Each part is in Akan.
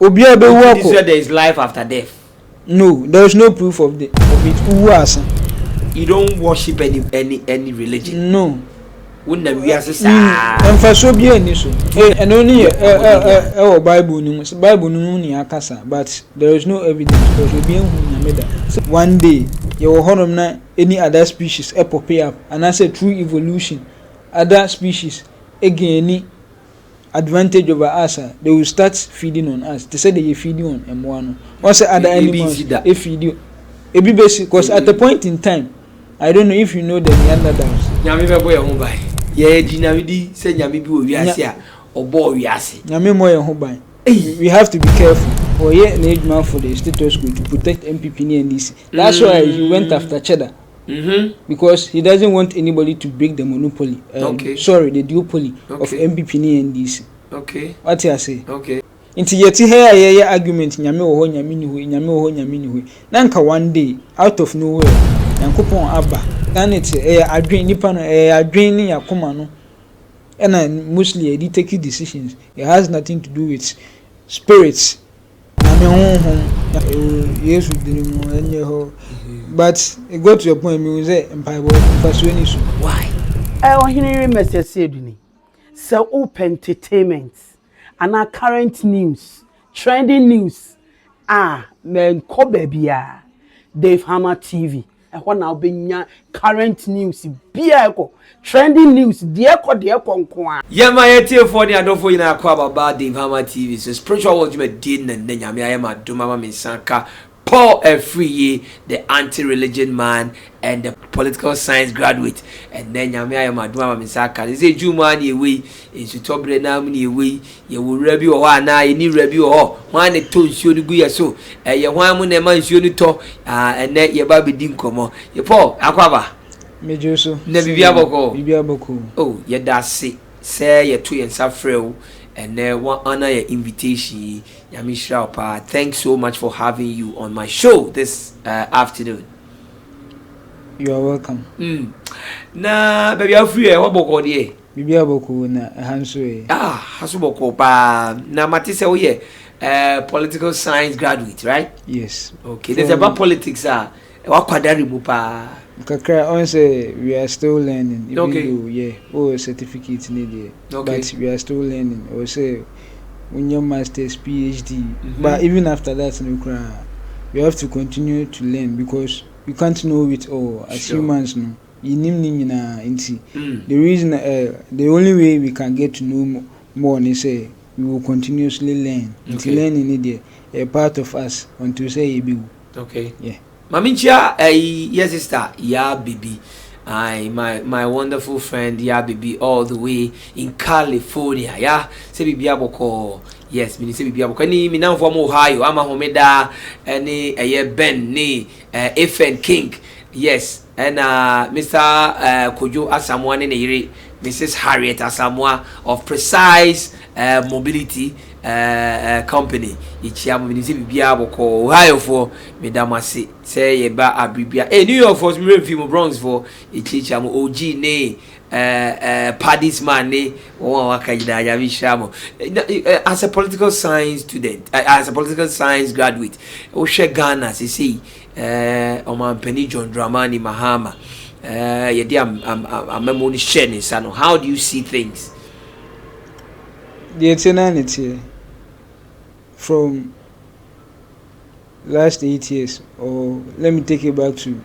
Obi a be work. This where there is life after death. No, there is no proof of it. You don't worship any religion. No. Wouldn't we as a emphasis be any so. And only Bible news. Bible ni akasa, but there is no evidence because we be so one day you will honor na any other species pop up, and I say through evolution, other species again any advantage over us, they will start feeding on us. They say they feeding on M1. Once other animals they feed you. It be basic because at a point in time, I don't know if you know the Neanderthals. Nyame be boy ho ban. Ye dinawidi say nyame bi wo wiase a obo wiase. Nyame mo ye ho ban. We have to be careful. For ye na ejuma for the status quo to protect MPP and NDC. That's why he went after Cheddar. Because he doesn't want anybody to break the monopoly. Sorry, the duopoly of MPP and NDC. Okay. What you say? Okay. Inti yeti here ye argument nyame wo ho nyame ni hu, nyame wo ho nyame ni hu. Na nka one day out of nowhere Yankopon aba. Then it's adwen nipa no adwen ni yakoma no. And mostly they take decisions. It has nothing to do with spirits. Yes, but it got to a point me say why? I want to hear message said so open entertainment and our current news, trending news. Men ko baby Dave Hammer TV. I want now be current news. Biako trending news. Dear nko. Yeah, my ATF for the adult for you now about Dave Hammer TV. So spiritual world you did and then I am a Dumama Minsanka. Paul Afriyie, the anti-religion man and the political science graduate, and then Yamia Maduma Misaka. They say Juma ni way is to top Renam ni way. You will review or na you need review or one a tone show the good so. You want when a man show the talk and then your baby didn't come on. You Paul Aquaba Mejoso Nebiaboko. Oh, yeah, that's it. Say you're 2 and Safrel. And then one honor your invitation, Yamishra Pa. Thanks so much for having you on my show this afternoon. You are welcome. Na baby Afriyie what boko dey? Bibi aboko na hanso e. Hasu boko pa. Na mati say we political science graduate, right? Yes. Okay. There's about politics what kwadari mu pa. Kakra on say we are still learning. Even Okay. Though, certificate needed. Okay. But we are still learning. Or say when your master's PhD. But even after that, we have to continue to learn because we can't know it all as humans. No, the reason, the only way we can get to know more is say we will continuously learn. Until learning is a part of us until say you be. Okay. Yeah. Mamincha, yes, sister, yeah, baby. My wonderful friend, yeah, baby, all the way in California, yeah. Say, baby, aboko, yes, me say, baby, aboko. Ni now from Ohio, I'm a homeda, any Ben, ni, FN King, yes, and Mr. Kojo Asamoah, and Mrs. Harriet Asamoah of Precise Mobility. Company ichiamu minisi bibia boko Ohio for medamasi say ye ba abribia New York for me film Bronx for ichiamu OG ne Paddy's man ne won wakajida ya bishamo as a political science student as a political science graduate o she Ghana say Oman Penny John Dramani Mahama ye dia am memoni share ni sano. How do you see things? The eternity from last 8 years, or let me take it back to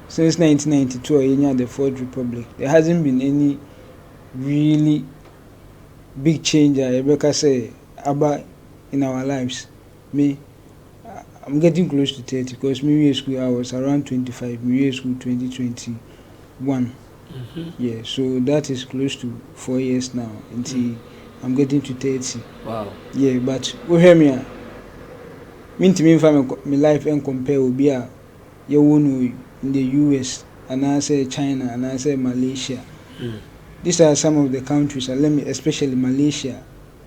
since 1992 or the Fourth Republic, there hasn't been any really big change I ever say about in our lives. I'm getting close to 30 because me school I was around 25, me school 2021. Yeah, so that is close to 4 years now until I'm getting to 30. Wow. Yeah, but we hear me. Mean to me, if I'm my life and compare with Bia, you won't in the US, and I say China, and I say Malaysia. These are some of the countries, and let me, especially Malaysia,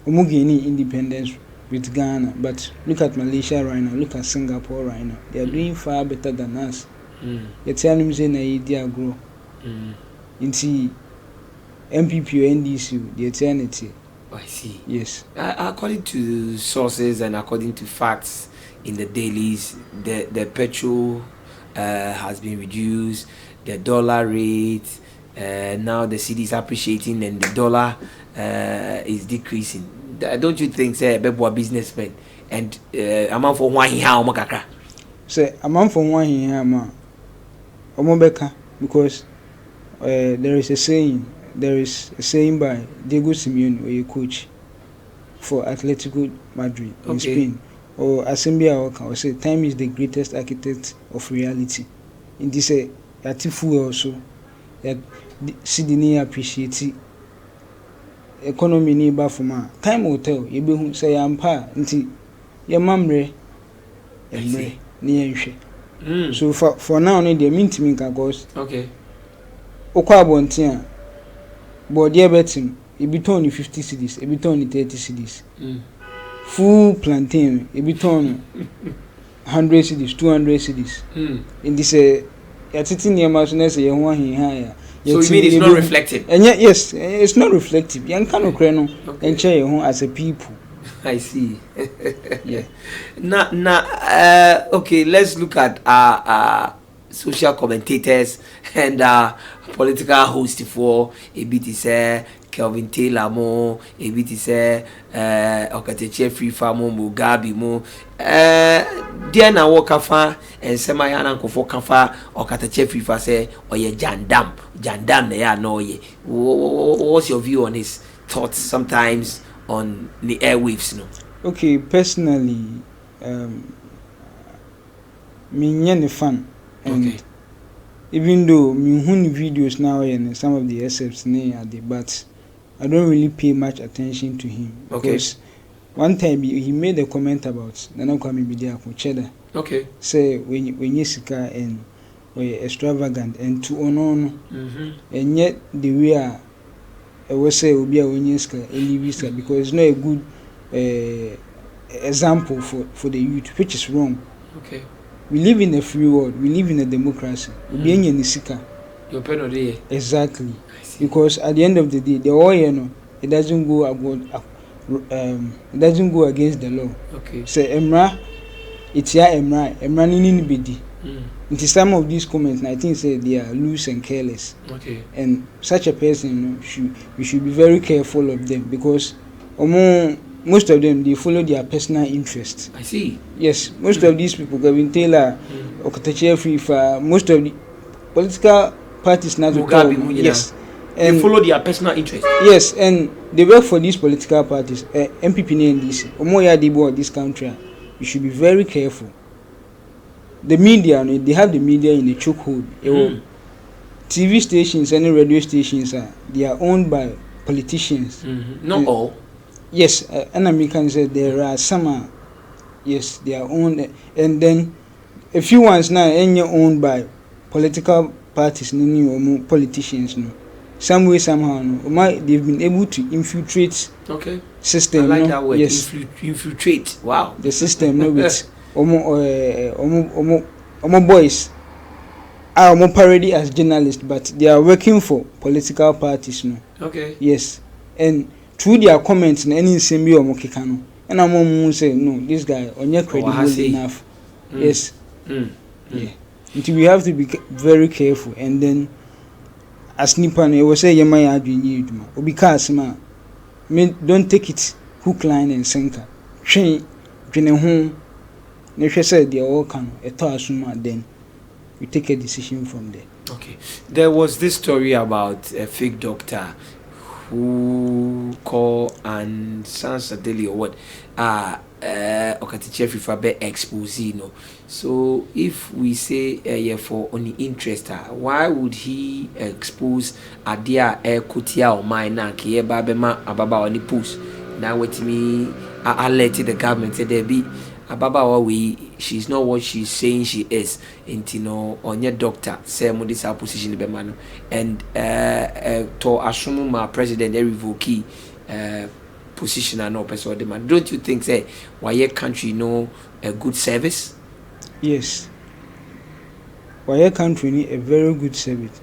Umugini independence with Ghana. But look at Malaysia right now, look at Singapore right now. They are doing far better than us. You tell them say na idea grow. Into MPP or NDC, the eternity. I see. Yes. According to sources and according to facts in the dailies, the petrol has been reduced, the dollar rate, now the cedi is appreciating and the dollar is decreasing. Don't you think, say, a businessman and amount for one here, Omakaka? Say, amount for one here, ma, Omobeka, because there is a saying by Diego Simeone, a coach for Atletico Madrid in Spain, or Asembia or say, time is the greatest architect of reality. In this, Yatifu also, that Sydney appreciate economy ni ba for time will tell. You be say ampa, nti your mamre, emre, ni enhwe. So for now, need the mean to me, cause okay. Okwa bontia. But dear betting, it be torn 50 cedis, it be torn 30 cedis. Full plantain, it be torn 100 cedis, 200 cedis. In this, you're sitting near my son, say, one here. So you mean it's not reflective? And yet, yes, it's not reflective. Young kind of crano and chair your home as a people. I see. Yeah. Okay, let's look at our social commentators and political hosts for a bit is Kelvin Taylor mo, a bit is Okateche Free Farmo Mugabe mo, Diana Wakafa and Semayana Kofo Kafa Okateche Free Fa say or ye Jandam they are no ye. What's your view on his thoughts sometimes on the airwaves? No. Okay, personally, me nyane fan. And even though me videos now and some of the excerpts but I don't really pay much attention to him. Because one time he made a comment about Nana Kwame Bediako Cheddar. Okay. Say when you sika and we extravagant and to on and yet the way I was say will be a when you sika because it's not a good example for the youth, which is wrong. Okay. We live in a free world. We live in a democracy. Exactly. Because at the end of the day, the oil, it doesn't go it doesn't go against the law. Okay. Say Emra, it's ya Emra nini bidi. Into some of these comments, I think say they are loose and careless. Okay. And such a person, we should be very careful of them because most of them, they follow their personal interest. I see. Yes, most of these people, Gavin Taylor, Okateche Free Fa, most of the political parties now, yes, and they follow their personal interest. Yes, and they work for these political parties, MPP and DC. Omoya Debo this country, you should be very careful. The media, they have the media in a chokehold. TV stations and radio stations they are owned by politicians. Not all. Yes, and Americans say there are some. Yes, they are owned, and then a few ones now owned by political parties, no politicians. No, some way somehow, no, they've been able to infiltrate. Okay. System. I like that word. Yes, infiltrate. Wow. The system, no, with boys are parody as journalists, but they are working for political parties. No. Okay. Yes, and through their comments and any symbol or mokikano. And I'm say no, this guy on your credible enough. Yes. Yeah. Until we have to be very careful and then as Nippon will say Yamaya Adwin because don't take it hook, line and sinker. Train home. Nature said they are all can then we take a decision from there. Okay. There was this story about a fake doctor who call and sans daily or what Okateche Free Fa be expose, so if we say for only interest, why would he expose adia kutia or mine na ke babema ababa oni post now with me alert the government say there be ababa we she's not what she's saying she is on your doctor say mo this position be man and to assume my president revoke position and no person demand. Don't you think say why your country a good service? Yes, why your country need a very good service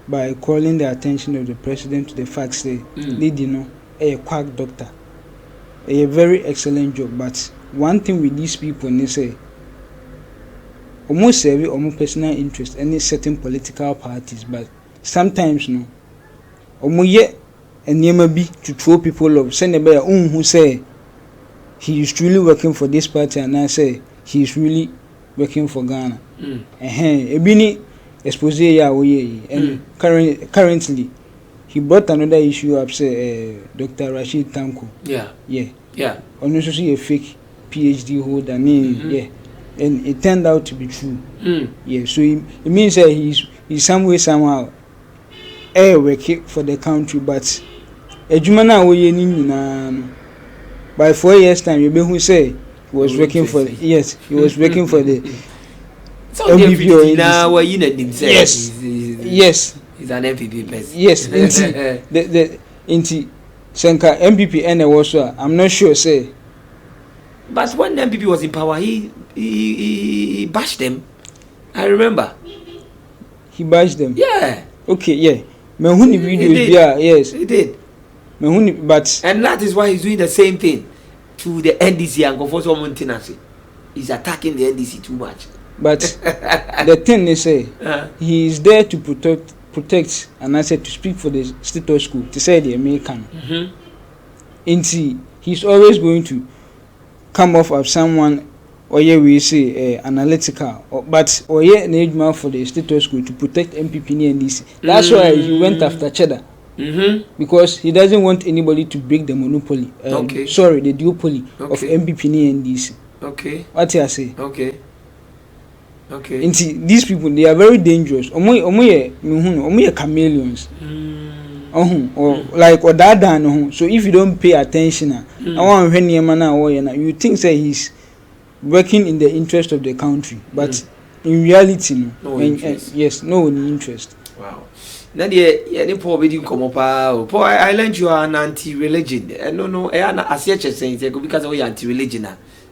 by calling the attention of the president to the fact say lady a quack doctor a very excellent job, but one thing with these people they say almost serve almost personal interest any certain political parties, but sometimes no almost yet and be to throw people off. Send a bear who say he is truly working for this party, and I say he is really working for Ghana. Ebini expose ya and currently he brought another issue up, say Dr. Rashid Tanko. Yeah. On also see a fake PhD holder, yeah. And it turned out to be true. Yeah, so it means that he's some way somehow working for the country, but Ejumana we by 4 years time you be who say he was working for he was working for the MPP now yes he's an MPP person. Yes, into Senka MPP and also I'm not sure say. But when the MPP was in power, he bashed them. I remember. He bashed them. Yeah. Okay, yeah. Mahuni videos, yeah, yes. He did. Mahuni, but and that is why he's doing the same thing to the NDC and go for some maintenance. He's attacking the NDC too much. But the thing they say, he is there to protect, and I said to speak for the status quo, to say the American. He's always going to come off of someone, or yeah, we say analytical, but or yeah, an age man for the status quo to protect MPP and NDC. That's why he went after Cheddar. Because he doesn't want anybody to break the monopoly. Sorry, the duopoly of MPP and NDC. Okay. What I say? Okay. These people, they are very dangerous. Omo chameleons. Or like or that. So if you don't pay attention, you think that he's working in the interest of the country, but in reality, no interest. No interest. Wow. Now the poor didn't come up. I learned you are an anti-religion. No, I see what you're saying because we are anti-religion.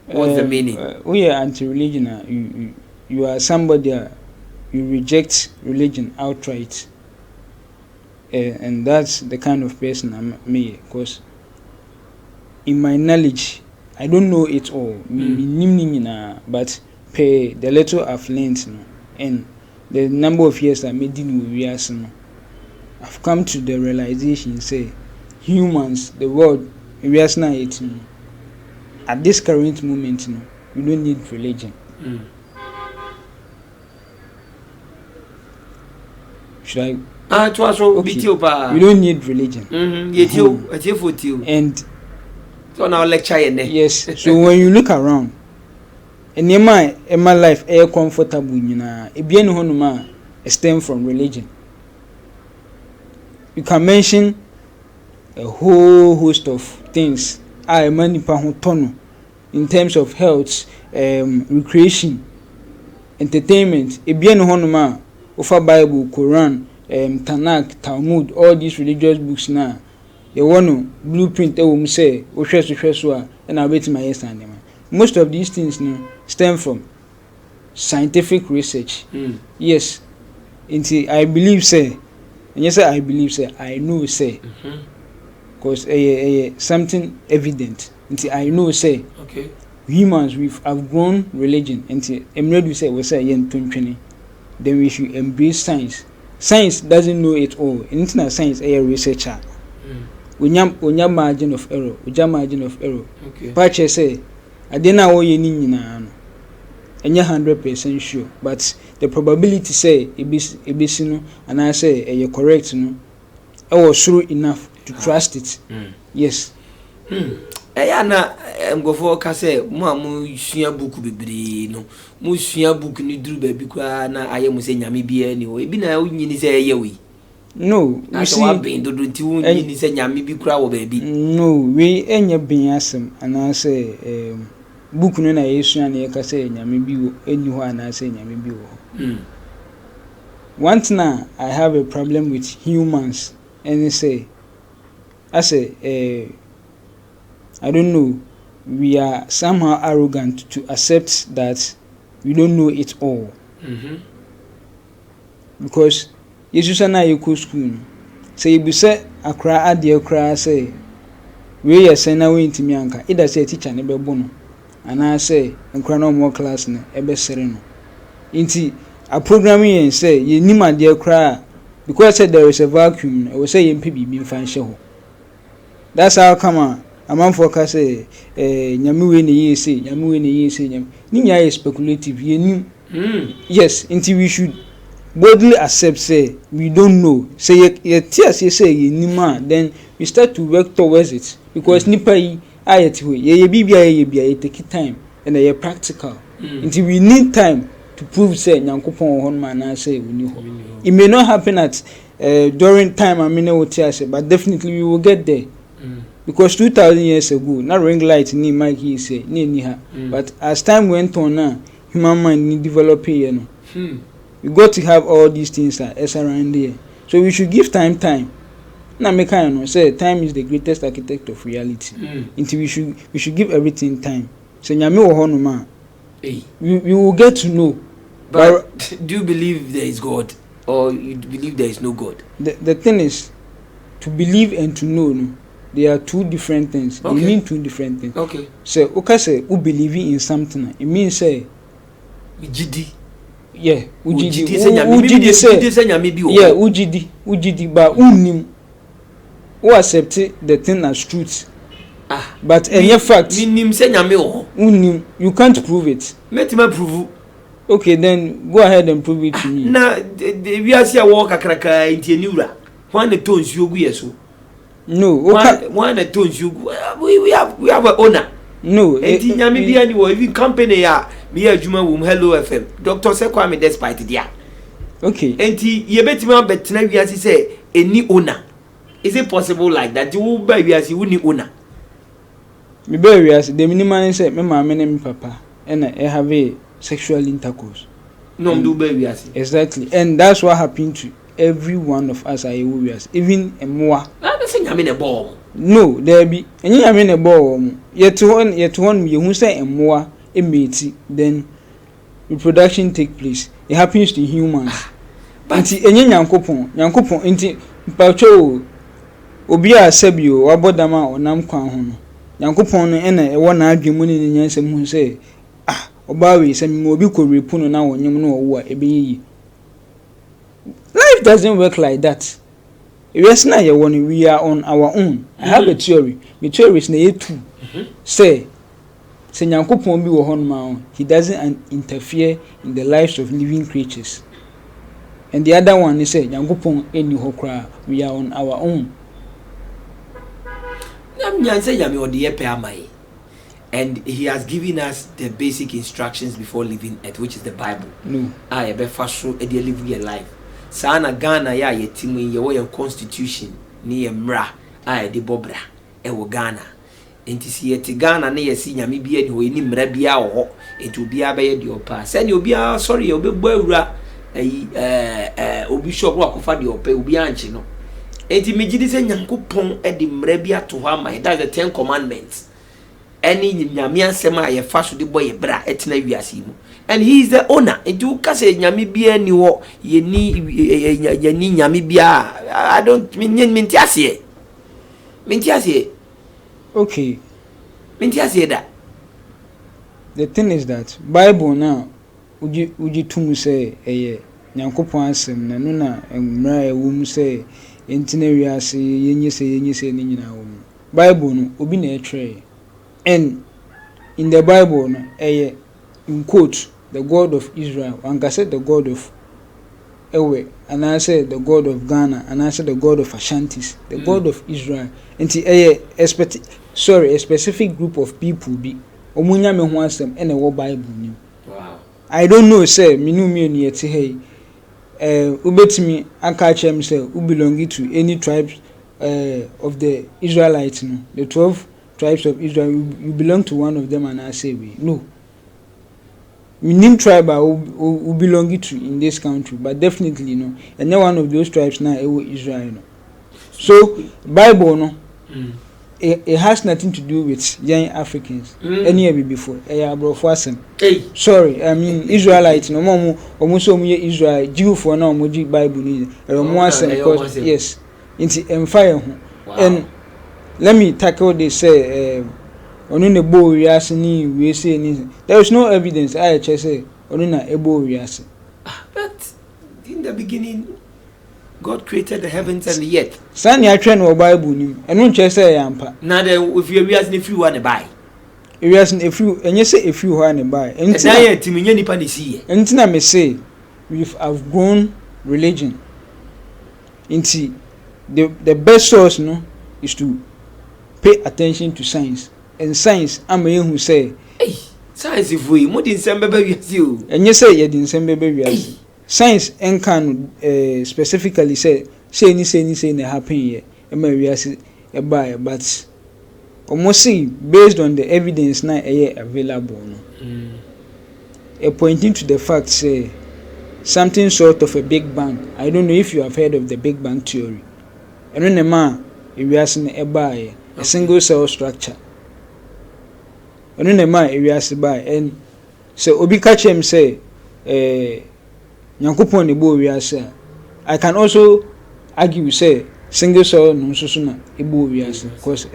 What's the meaning? We are anti-religion. You are somebody you reject religion outright, and that's the kind of person I'm me. Because in my knowledge, I don't know it all. But pay the little I've learned, and the number of years I made dealing with reals, I've come to the realization: say humans, the world, reals now at this current moment, we don't need religion. Should I? Okay. We don't need religion. And so now lecture yes. So when you look around, and in my life, air comfortable, it be any stem from religion. You can mention a whole host of things. In terms of health, recreation, entertainment. It be any Ofa Bible, Quran, Tanakh, Talmud, all these religious books now. You want to blueprint say, and I wait my understanding. Most of these things stem from scientific research. Yes. I believe say, and yes I believe say, I know say. Because something evident. I know say. Okay. Humans have grown religion. I'm ready say we say then we should embrace science. Science doesn't know it all. International science a researcher. We have margin of error. Okay. Patch say, I didn't know you need and you're 100% sure. But the probability say it be and I say you're correct, I was sure enough to trust it. Yes. Na go for ka say mu sua book bebre no mu sua book ni duru ba bi kwa na aye mu se nyame bia ni o ebi na unyini se ye we no you see wa ben do ti unyini se nyame bi kura wo ba bi no we enya ben asem ana say book no na yesua na ye ka say nyame bi wo eni ho ana say nyame bi wo one thing I have a problem with humans and say I say I don't know, we are somehow arrogant to accept that we don't know it all. Because Jesus and I go school. Say you say Accra Adia Accra say we ye say na we ntimi anka ida say teacher ne bebo no ana say nkra no more class ne ebe sere no nti a programming yen say ye nima de kra because say there is a vacuum we say ye mpe bibi mfa nhye ho. That's how come a man focus say nyame we ne ye say nyame we ne ye say nyame ni nya is speculative ye nim. Yes, until we should boldly accept say we don't know. Say ye tears ye say ye nima, then we start to work towards it because nipa yi ayeti we ye bibia ye take time and ye practical. Until we need time to prove say nyankopon hon man na say we ho. It may not happen at during time I mean what say, but definitely we will get there. Because 2000 years ago, not ring light ni mic he say ni ha. But as time went on now, human mind need developing, you know. You got to have all these things as around there. So we should give time. Now make you know say time is the greatest architect of reality. Until we should give everything time. So nyame wo ho no ma. We will get to know. But do you believe there is God or you believe there is no God? The thing is to believe and to know no, they are two different things. Okay. They mean two different things. Okay. So okay say who believe in something it means say ujidi. Yeah, ujidi say nyame bi wo. Yeah, ujidi but unim who accept the thing as truth. But any fact nim say nyame wo. Unim you can't prove it. Metima prove. Okay, then go ahead and prove it to me. Na we are see a walk akraka inti eniwura. When the tones you go yeso. No, okay. When the tones you we have an owner. No, enti nyame bi ani wo even company ya me adwuma wo Hello FM. Dr. Sekwame despite dia. Okay. Enti ye betima betena wi asi say any owner. Is it possible like that? You buy wi asi wo ni owner. Me buy wi asi the minimum say me mama ne me papa and I have a sexual intercourse. No, do buy wi asi. Exactly. And that's what happened to every one of us are warriors, even a moa. I say nyame ne ball. No, there be any nyame ne ball. Yet one you who say a moa a matey, then reproduction take place. It happens to humans. But any yankopon inti pacho obi a sebio wabodama onam kwan ho no. Yankopon no ena e wona adwemu ne nyansem hu say obawe say me obi ko repu no na wonyem no wo a ebeyi. Life doesn't work like that. If we are on our own. I have a theory. My theory is na two. Say Nyankopon bi wo hon ma he doesn't interfere in the lives of living creatures. And the other one is say Nyankopon eni ho kra. We are on our own. And he has given us the basic instructions before leaving earth, which is the Bible. No. I be first e dey live your life. Sana Ghana ya yetimu ye constitution ni mra a de bobra e wo Ghana. Enti si yeti Ghana na yesi nyame bia ni ho ni mra bia wo enti obi abaye de opa. Se ni obi a sorry obi bo awura obi shop wa kofa de opa obi anchi no. Enti megidi se Nyankopon e de mra bia to ho ama. That's the 10 commandments. Any nyame ansem a ye fa so de boy bra etena wiase mu. And he is the owner. And you can say nyame bia ni wo ye ni nyame bia. I don't mean tiase. Okay. Tiase that. The thing is that Bible now uji tumu say Nyankopon asem na no na mra e wo mu say entina wiase yenye say ni nyina wo mu. Bible no obi na etwe. And in the Bible no in quote the God of Israel, and I said the God of Ewe, and I said the God of Ghana, and I said the God of Ashantis, the God of Israel. And a specific group of people be omunya me ho asem and a Bible new. Wow. I don't know say me no me ni eti hey ubetimi aka chem say who belong to any tribes of the Israelites no, the 12 tribes of Israel, you belong to one of them, and I say we no. We name tribe who belong to in this country, but definitely no. And now one of those tribes now is Israel. No. So Bible no, it has nothing to do with young Africans. Any year before, sorry, I mean Israelites. No more almost Israel Jew for now. Moji Bible need. Yes, into empire and let me tackle this say onu ne bo wiase ni we say ni there is no evidence I say onu na ebo wiase. But in the beginning God created the heavens and the earth. Sani atwe no Bible nim enu nche say yampa. Na the if you wiase na free one buy. Wiase na free enye say free ho na buy. Enti na ye timinye nipa na see. Enti na me say have grown religion. Enti the best source no is to pay attention to science. And science am who say hey science if we mo din sem beba wiase o. Enye say ye din sem beba wiase. Science can specifically say na happen here. Ema wiase e buy but almost see based on the evidence now available no. Pointing to the fact say something sort of a big bang. I don't know if you have heard of the big bang theory. And when the man wiase na e buy a single cell structure. And when the man wiase buy and so obi catch him say Nyankopon ne bo wiase. I can also argue say single cell no so na e bo wiase because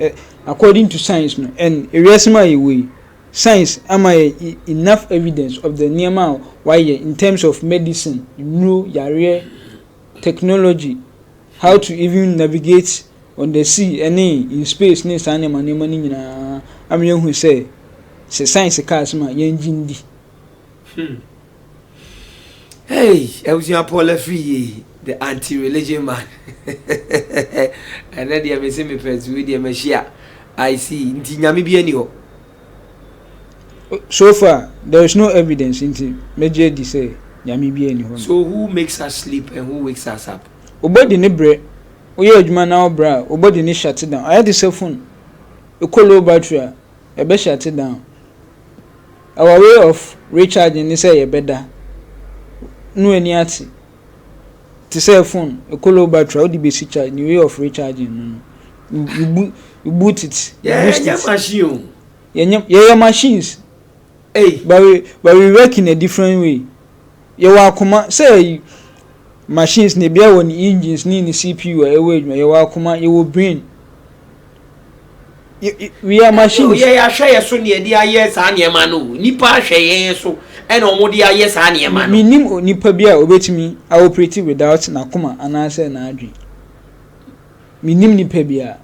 according to science no and wiase ma way science am enough evidence of the nearma why in terms of medicine yare technology how to even navigate on the sea any in space ne sane ma nyina am who say science cars ma yenjindi. Hey, I was your Paul Afriyie, the anti-religion man. And then the MSM friends with the Messiah. I see. So far, there is no evidence in major say Yami. So who makes us sleep and who wakes us up? Obody ne bre. Oye adwuma na obra. Obody ne shut it down. I had the cell phone. A low battery. A be shut it down. Our way of recharging is say better. No any ati to cell phone a low battery how the basic charge new way of recharging you boot it machine yeah machines hey but we work in a different way you wakuma say machines ne bia won engines ni CPU you wakuma you will brain we are machines yeah share so ne dia yes aniema no nipa hwe so and omodi aye sa na ema no minim nipa bia obetimi I operate without nakoma anase na adwi minim nipa bia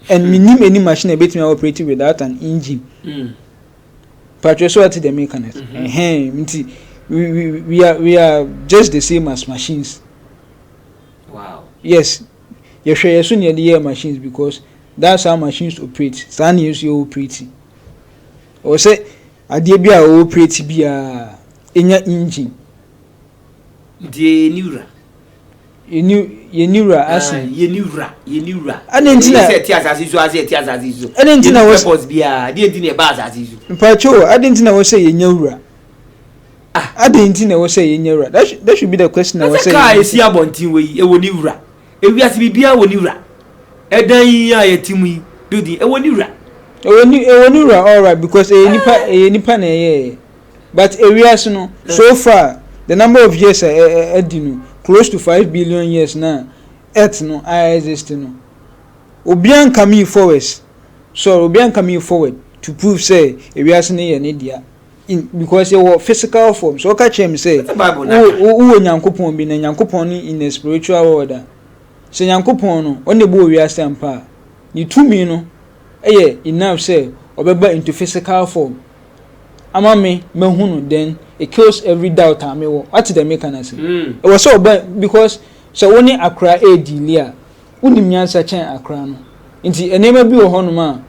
and minim any machine obetimi operate without an engine patrol so at the mechanics we are just the same as machines. Wow. Yes, you share so near the machines because that's how machines operate. Stand use you operate or say ade bia operate bia enya engine de neura yenura asin yenura adentina say ti asasi so adentina was purpose bia de entina ba asasi so pacho adentina was say yenyura adentina was say yenyura that should be the question I was saying ka esi abontin we e woni wura ewi asibi bia woni wura edan yi ayetimu yi building e woni wura Ewenura all right because nipa na but areas no so far the number of years close to 5 billion years now earth no exist no obian coming forward to prove say areas na ye dia because your physical form so catch him say who nyankopon bi na nyankopon in a spiritual order so nyankopon no on the bo areas ampa ni tumi no enough say obeba into physical form ama me hunu then it kills every doubt I me what the mechanism it was so because so only akra delia unim nyansa chen akra no nti enema bi wo hono ma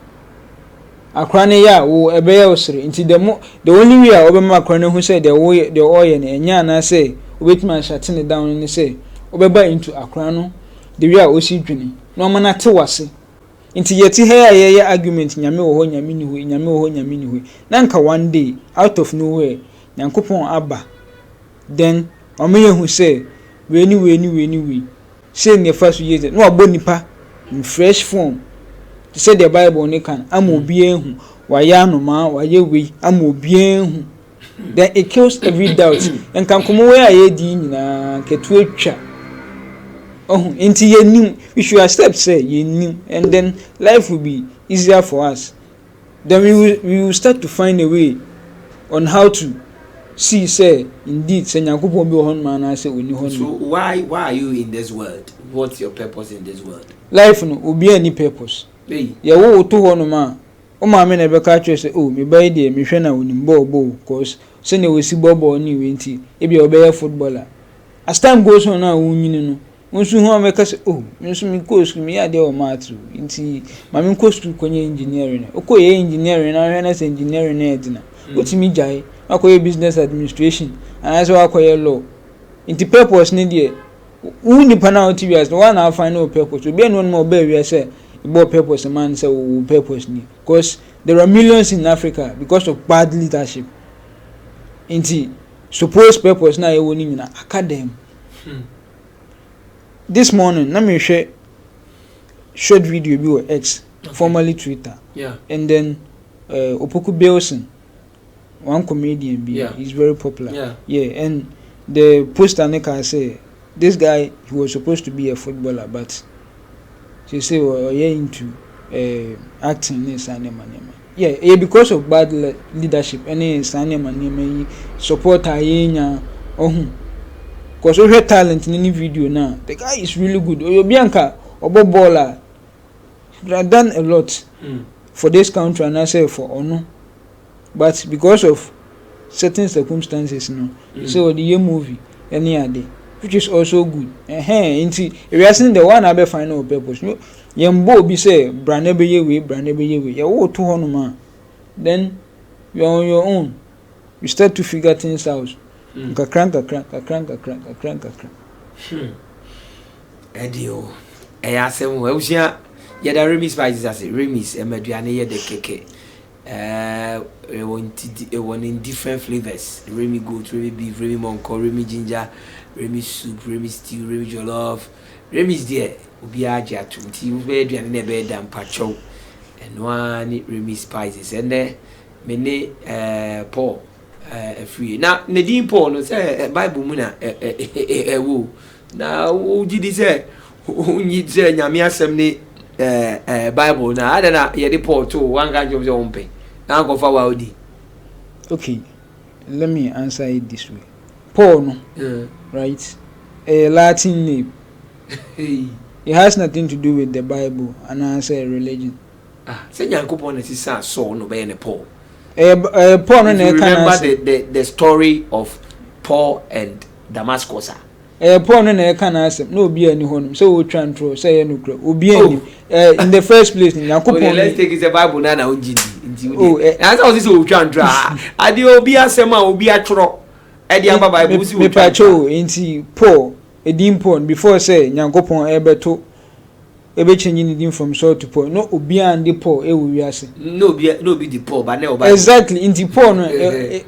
akra ne ya wo ebeya osire nti the only way obema akra ne hu say the oil na enya na say obetima shut ne down ne say obeba into akra no the way osi dwene no mana te wase inti yeti here argument nyame wo ho nyame ni hu na nka one day out of nowhere nyankopon aba then omeye hu say we say ne faso yeze no abo nipa in fresh form to say the bible ne kan am obi ehu waya anoma waye we am obi ehu then it kills every doubt nka komo we ayedi nyina ketu atwa Oh, into ye new, we should accept say ye new, and then life will be easier for us. Then we will start to find a way on how to see say indeed say Nyankopon be hon man I say we ni hon. So why are you in this world? What's your purpose in this world? Life no obi any purpose. Hey. Ya wo to hon ma. O ma me na be ka twa say oh me buy dey me hwe na wonim ball cause say na we si ball ni we nti e bia obey footballer. As time goes on na wo nyini no. Onsu hu ameka say oh me so me course me ya dey o ma atu nti ma me course to konye engineering. Okoye engineering na hwe na say engineering na edina. Otimi jai akoye business administration and as well akoye law. Inti purpose ni dey who ni pana o TV as one na find no purpose. We be no more be we say about purpose man say we purpose ni because there are millions in Africa because of bad leadership. Inti suppose purpose na e woni nyina academy. This morning na me share short video bi on X, formerly Twitter. Yeah. And then Opoku Belson, one comedian be, yeah. He's very popular. Yeah. Yeah, and the poster can say this guy he was supposed to be a footballer, but she say well yeah into acting in Sanema. Yeah, because of bad leadership, any Sanema support Ayenya because we have talent in any video now. The guy is really good. Oyo Bianca Obo Bola have done a lot for this country and I say for honor. But because of certain circumstances, so the year movie any other, which is also good. Inti if you are seeing the one I be final purpose. Yembo be say brand be we. You oh 200 man. Then you are on your own. You start to figure things out. Crank. Edio. Asem we usia ye da Remy spices as Remy's amaduane ye de keke. One in different flavors. Remy goat, Remy beef, Remy monko, Remy ginger, Remy soup, Remy stew, Remy jollof. Remy's there. Obi aja to nti we aduane na be da mpacho. And one Remy spices and there many Paul Afriyie. Now Nadine Paul no say Bible mu na wo. Na wo gidi say unyi say nyame asem ni Bible na ada na ye de Paul to one guy job on pay. Now go for Waudi. Okay. Let me answer it this way. Paul no. Right? A Latin name. It has nothing to do with the Bible and answer religion. Say Nyankopon na sisa so no be ne Paul. Paul no na remember the story of Paul and Damascus. Paul no na kan asem no obi ani honum say wo twa ntro say no kra obi ani in the first place Nyankopon. Okay, let's take the Bible na ongidi nti answer was say wo twa ntro ade obi asem a obi atworo e de aba Bible si wo twa ntro nti Paul edim Paul before say Nyankopon ebeto ebe change anything from Saul to Paul no obi and the Paul e we ase no be the Paul but now exactly in the Paul no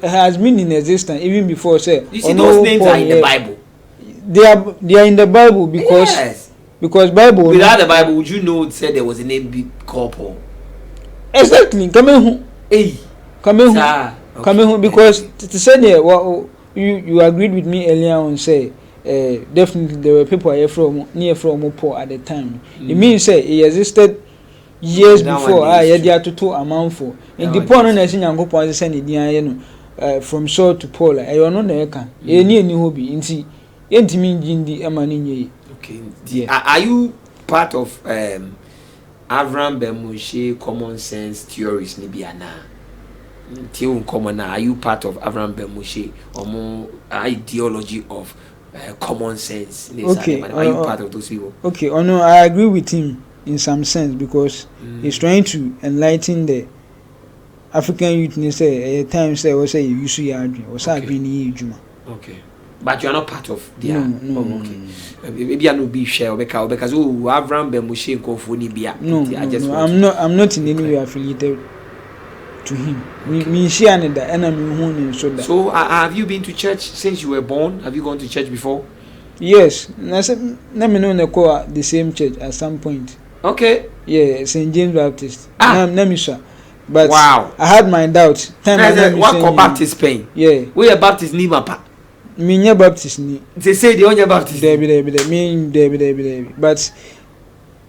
has been in existence even before say you see those names are in the Bible. They are in the Bible because Bible without the Bible would you know it said there was a name called Paul? Exactly come because to say there you agreed with me earlier on say definitely there were people near from Paul at the time. It means say he existed years before they are to amount for in the Paul no na say Nyankopon say ne from Saul to Paul you no na eka any hobby nti entimi njindi amani nye. Okay. Yeah. Are you part of Avram Bemoshe common sense theories ni biana? Are you part of Avram Bemoshe or more ideology of common sense? Okay. Are you part of those people? Okay. Oh no, I agree with him in some sense because he's trying to enlighten the African youth. Say time say or say you see or say ni juma. Okay. But you are not part of their okay. Maybe I no be share because Avram Bemoshe Kofoni Bia. I'm not in any way affiliated to him. Me share the enemy so that. So have you been to church since you were born? Have you gone to church before? Yes. Let me know call the same church at some point. Okay. Yeah, St. James Baptist. But wow. I had my doubts. What called Baptist Spain? Yeah. We are Baptist Nimapa. Me Baptist ni. They say the only Baptist. Debi. But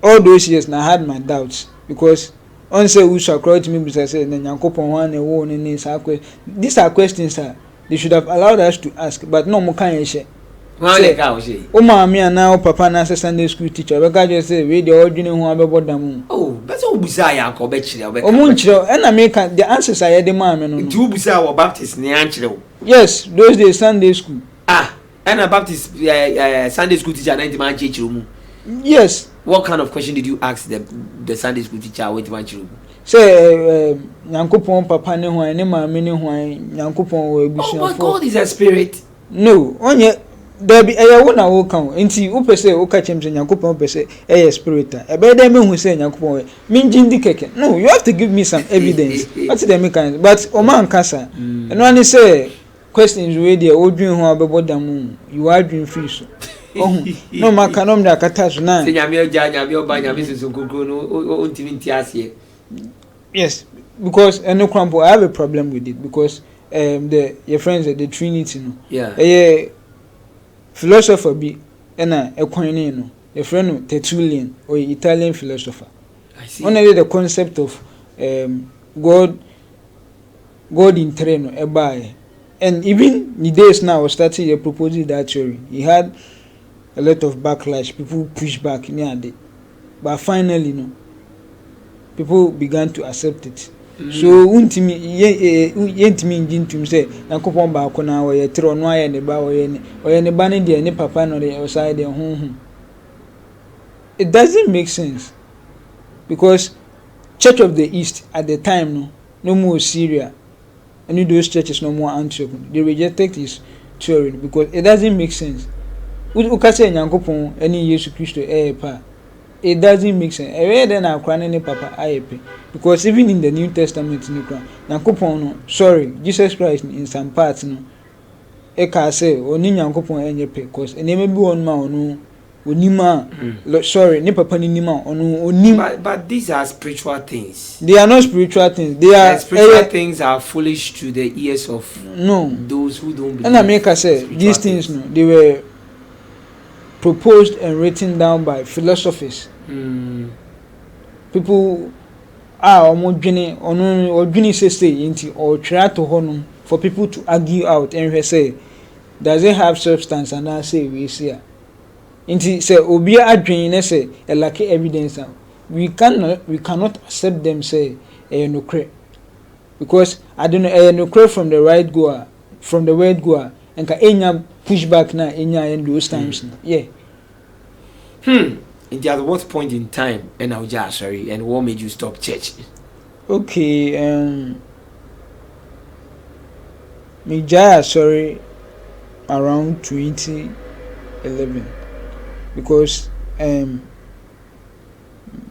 all those years I had my doubts because on say who shall cry to me because I said Nyankopon wan e wo ni sa question. These are questions sir. They should have allowed us to ask, but no mo kan ye. Why can say? O maami ana o papa na Sunday school teacher. We ka just say we dey odwene ho abeboda mu. Oh, but so busa ya ko be kire o be. O mu nkire e na me kan the answers are the maami no. Nti busa wa Baptist ni ankire o. Yes, those days Sunday school. And a Baptist Sunday school teacher 90 man church room. Yes. What kind of question did you ask the Sunday school teacher with man church room? Say Nyankopon papa ne ho ne maami ne ho Nyankopon wo ebusuafo. Oh my God, is a spirit. No, onye there be wo na wo kan nti wo pese wo ka chemse Nyankopon pese spirit e be dem hu say Nyankopon me njindi keke. No, you have to give me some evidence. What's the mechanism? But o man kasa eno ani say questions we dey odwin ho abeboda mu you are dream free so. Oh no man kanom da kata so na. Say nyame oja nyame oba nyame susu kokoro no ontimi ntiase. Yes, because no crumble I have a problem with it because your friends at the Trinity no. Yeah. Philosopher be na ekwan no. Your friend no Tertullian or Italian philosopher. I see. Only the concept of God in three no ebae. And even the days now was starting to propose that theory. He had a lot of backlash. People push back near it. But finally, no, people began to accept it. So, untimi njintum say, Nankopon ba ko na wo ye tro no aye ne ba wo ye ne ba ne de ne papa no de outside de honhom. It doesn't make sense. Because Church of the East at the time no more Syria. Any those churches no more Antioch. They rejected his theory because it doesn't make sense. Ukase Nyankopon any Jesus Christ pa. It doesn't make sense. Ewe then I cry any papa ayepe. Because even in the New Testament Nyankopon no sorry, Jesus Christ in some parts no e ka say oni Nyankopon enye pe because eneme bi won ma onu onima sorry ni papa ni nima onu onim. But these are spiritual things. They are not spiritual things. They are spiritual things are foolish to the ears of those who don't believe. And I make I say these things no they were proposed and written down by philosophers. People odwini say into or try to honor for people to argue out and say does it have substance and I say we see Inti say obia adwen say e lack evidence we cannot accept them say no cre because I don't know no cre from the right goer from the word goer and ka enya pushback na enya in those times yeah and at what point in time and now just sorry and what made you stop church? Okay me just sorry around 2011 because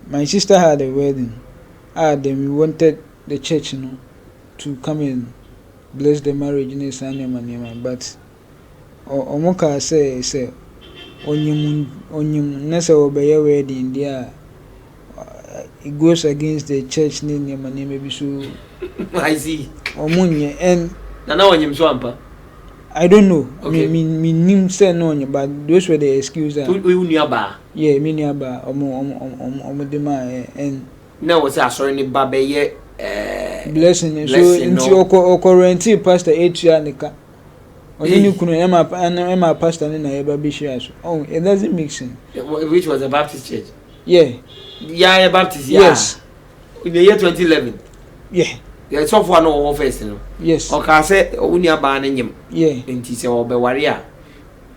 my sister had a wedding. Then we wanted the church, to come and bless the marriage in a Sunday, but Omoka say onyum nessa obey wedding there. It goes against the church name maybe so. I see. Omunye and Nana onyum swampa. I don't know. Okay. Me name say no, but those were the excuses. Who nearby? Yeah, me nearby. Dema and now what's that? Sorry, ni babe ye. Blessing. So into okorenti pastor 8 years nika. Only kuno ema pastor ni na eba bishia. Oh, it doesn't make sense. Which was a Baptist church? Yeah. Yeah, a Baptist. Yeah. Yes. In the year 2011. Yeah. Yeah, so far no one first, Yes. Okay, say unia ba na nyem. Yeah. Enti se obeware a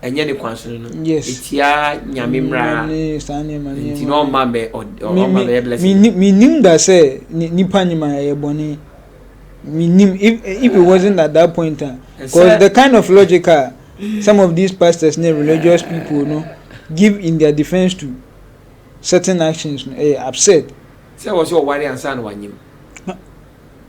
enye ne kwanso no. Yes. Etia nyame mra. Enti no ma be o ma be blessing. Me nim that say nipa nyima ye boni. Me nim if it wasn't at that point because the kind of logic some of these pastors and religious people give in their defense to certain actions upset. Say was your worry and son wanyim.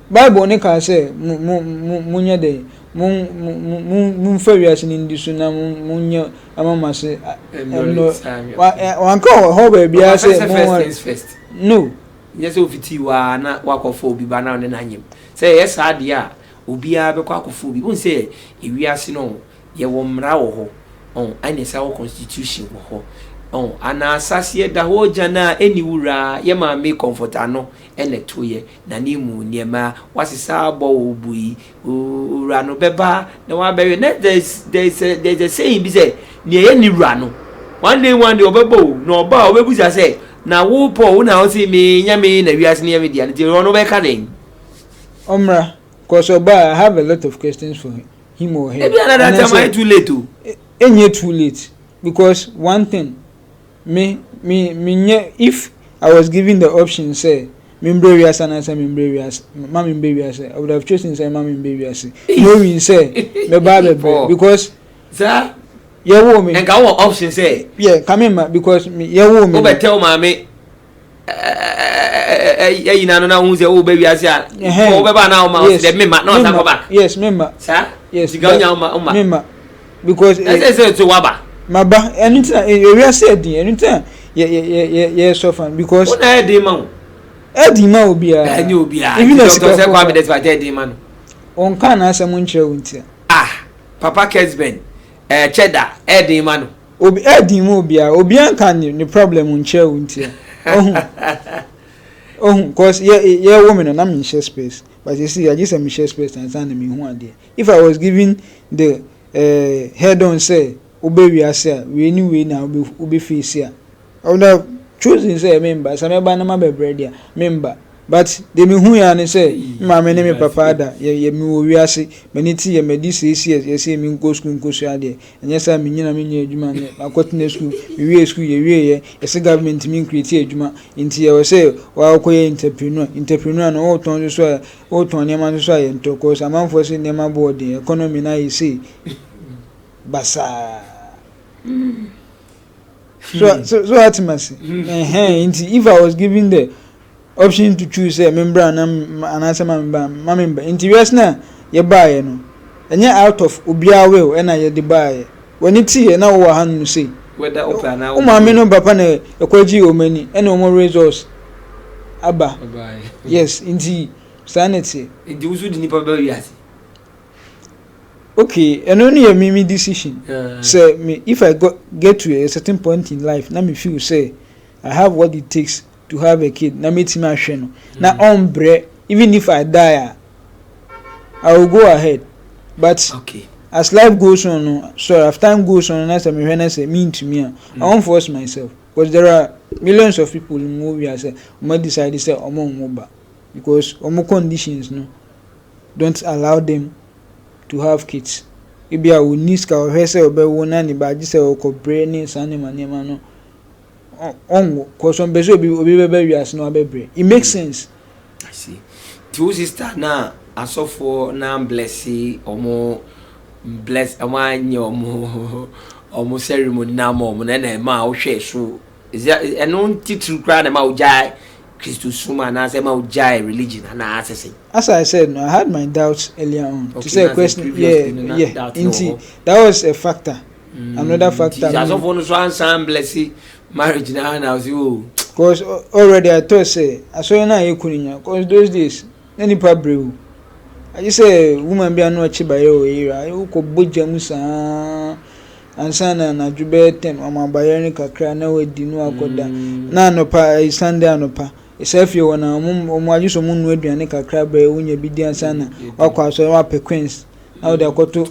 Bible ne ka say munya de mun fa wiase ni ndisu na munya amama se no wan ko ho ba bia say first no yes ofiti wa na wakofo obi ba na ne nanyim say yes ade a obi a be kwakofo obi won say ewiase no ye wo mra wo ho on ane sa wo constitution wo ho on ana asase da ho jana eni wura ye ma me comfort ano ene toye na ni mu niema wasisa abo obui wura no beba na wa be there's a saying be say ne ye ni wura no one day obebo no oba obebuza say na wo po na o say me nyame na wiase ne me dia ne no be ka den omra cause oba I have a lot of questions for him or her. Maybe another time I too late too. Ain't too late because one thing me if I was given the option say Membravias and I say Membravias, Mammy Membravias, I would have chosen say Mammy Membravias. No we say me baby because sir yeah woman and go option say yeah come in because me yeah woman go tell mommy you know now who's your baby as ya oh baba now ma the member no say go back yes member sir yes you go nya member because say to waba maba anytime we say anytime yeah suffer because what na dey man edi ma obia any obia even if you say come that by dey man on kan asem nche wontia papa Kesben cheddar edi man obi edi ma obia kan ni problem nche wontia cause yeah woman na me share space but you see I just am share space and stand me hu ade if I was given the head on say obewi ase we anyway na obe face here I would have chosen say member some member na ma bebre dia member but they me hu ya ne say ma me ne me papa da ye me wo wi ase mani ti ye me di say ye say me nko school nko so ade enye say me nyina me nya adwuma ne akotena school we wi school ye ese government me create adwuma nti ye say wa akoye entrepreneur no o ton so o ton ne ma so ye ntoko so amanfo say ne ma board economy na ye say basa so ultimately if I was given the option to choose a member and answer my member interest na ye buy no enye out of obia will and I the buy when it see na wo han no say whether open na o ma me no papa na ekwaji o mani and o mo resource aba yes indeed sanity ndi usu di nipa ba wiase okay and only a me decision say me if I get to a certain point in life na me feel say I have what it takes to have a kid na meet me ahwe no na ombre even if I die I will go ahead but okay as life goes on so as time goes on as me when I say mean to me I won't force myself because there are millions of people in movie I say we decide to say omo moba because omo conditions no don't allow them to have kids maybe I will need ska o say obe wona ni ba gise o ko brain ni sanema nema no on cause on bezo obi bebe wiase no abebre it makes sense. I see two sister na asofo na blessing omo bless amanyo omo ceremony na mo na ma o hwe so is eno titru kra na ma o jai Christo Suma na say ma o jai religion na asese as I said no I had my doubts earlier on okay, to say a question that was a factor another factor asofo no so answer blessing marriage now see oh because already I thought say I saw na yekuninya because those days any pabrew I just say woman be anu achi baye o era you ko boja musa ansana na djube 10 o ma baye ni kakra na wadi no akoda na anopa Sunday anopa esafi wona omo ajuso mu nu aduane kakra baye wonya bidi ansana akwa so wa pequens na wo de akoto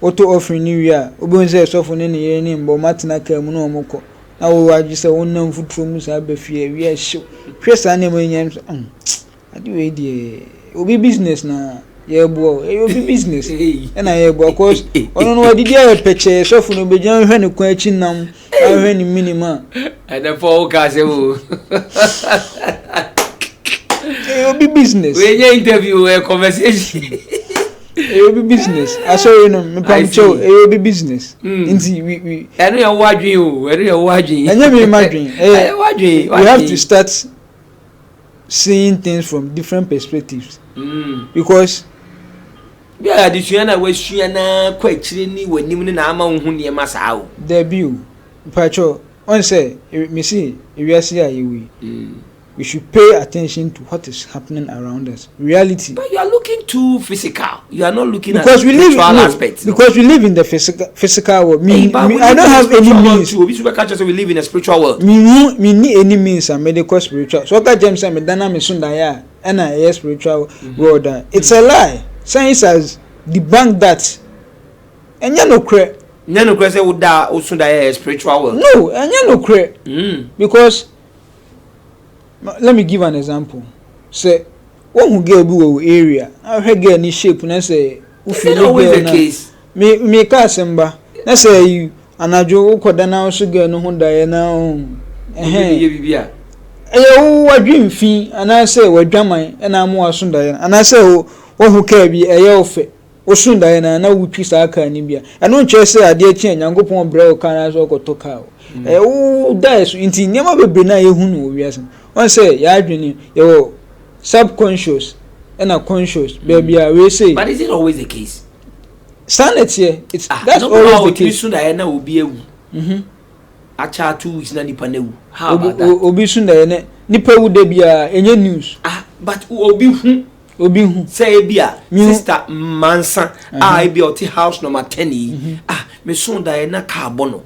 offering ni wi a obi say sofo ne ye ni mbo matena ka mu no omoko na wo agise wonnam futuro mu sa ba fie wi a hyew hwesa ne mo nyam ade we die obi business na ye bo obi business na ye bo cause ono no wadidi e peche sofo no bejan hwe ne kwa achi nam ahwe ne minima and for ka se wo obi business we nye interview a conversation obi business aso no me pamcho obi business nti we enu ya wadwen o enu ya wadwen enye me madwen wadwen we have to start seeing things from different perspectives because bia adisua na wasua na kwa chire ni wanim ne na ama hu ne ma saa o there be pacho on say me see ewiase ayewi we should pay attention to what is happening around us. Reality. But you are looking too physical. You are not looking because at we live aspects. Because we live in the physical world. I don't have any means. We live in a spiritual world. Me need any means and medical spiritual. So that James and Medana Mesundaya and a spiritual world. It's a lie. Science has debunked that. And you know correct. No crazy would that Osundaya spiritual world. No, and you know correct. Because let me give an example. Say, one who get a area, I heard get any shape, and I say, it's always the case. Me Casemba, let's say you, and I do Kodana also get no Honda now. I dream fee, and I say, we're drumming, and I'm more Sunda, and I say, one who can be a yofe, or Sunda, and I know we piece our canibia. I don't just say, I dear change, and go upon Braille canals or Tokao. Oh, that's indeed never be na who yes. One say, Yadrini, your subconscious and a conscious, baby, I will say. But is it always the case? Stand it here. It's that's no, always the case. Soon Diana will be a Acha 2 weeks, not Nipane. How about that? Obi soon Diana, Nipper would there be any news? But Obi say, Bia, Sister Manson, I be at house number 10. Me soon Diana Carbono.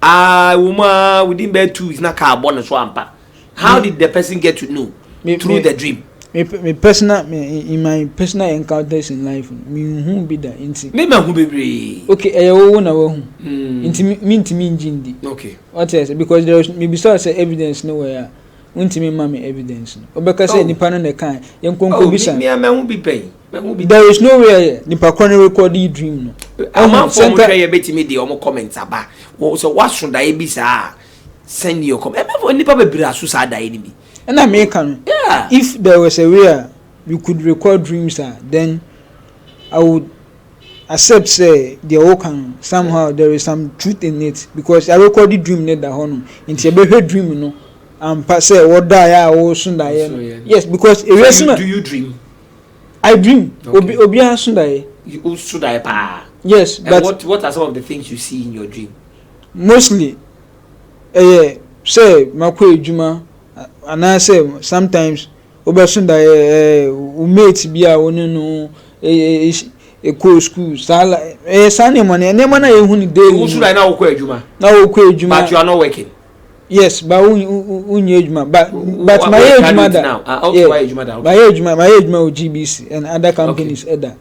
Woman within bed 2 weeks, not carbon and swamper. How did the person get to know? Through the dream. In my personal encounters in life, me who be that inti. Maybe who be okay, I won't know. Inti. Okay. What else? Because there was maybe such evidence nowhere. Won't me mammy evidence. Obeka say ni panon the kind. Young Conco Bisa. Me won't be paying. There is nowhere the Paconi recorded dream. I'm not for a bit me the omo comments about. So what should I be, sir? Send your comment. Only probably Brasusa enemy. And I make yeah. If there was a way you could record dreams, then I would accept say the okan somehow there is some truth in it because I recorded dream net that honor into a baby dream, you know. And pass say what die or soon die. Yes, because so do you dream? I dream. Okay. Obia soon die. You also die pa. Yes, and but what are some of the things you see in your dream? Mostly say makwe juma and I say sometimes obasunda mate bia wonu no go school sala sane money and na ehun ni daily you should na okwa ejuma but you are not working. Yes, but unye ejuma but my ejuma da my ejuma o GBC and other companies other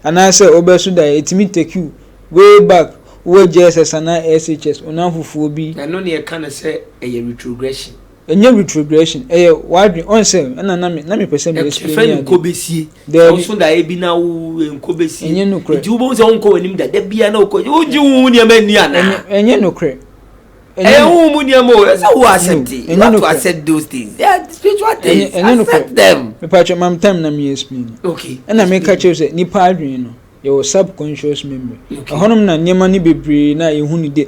and I say obasunda it me take you way back we JSS and SHS onamfufu bi and no near can say a retrogression retrogression why on say na me person be explain ko besie so da e bi na wo ko besie ti wo bo se won ko wanim da bia na ko oji wo ne ma ni ana enye no kre wo mu ni mo say who accept it you have to accept those things they are spiritual things accept them me patch mam time na me explain okay and I make catch say ni pa adwen no your subconscious memory. Honum na nyema ni bebre na ehun ni day.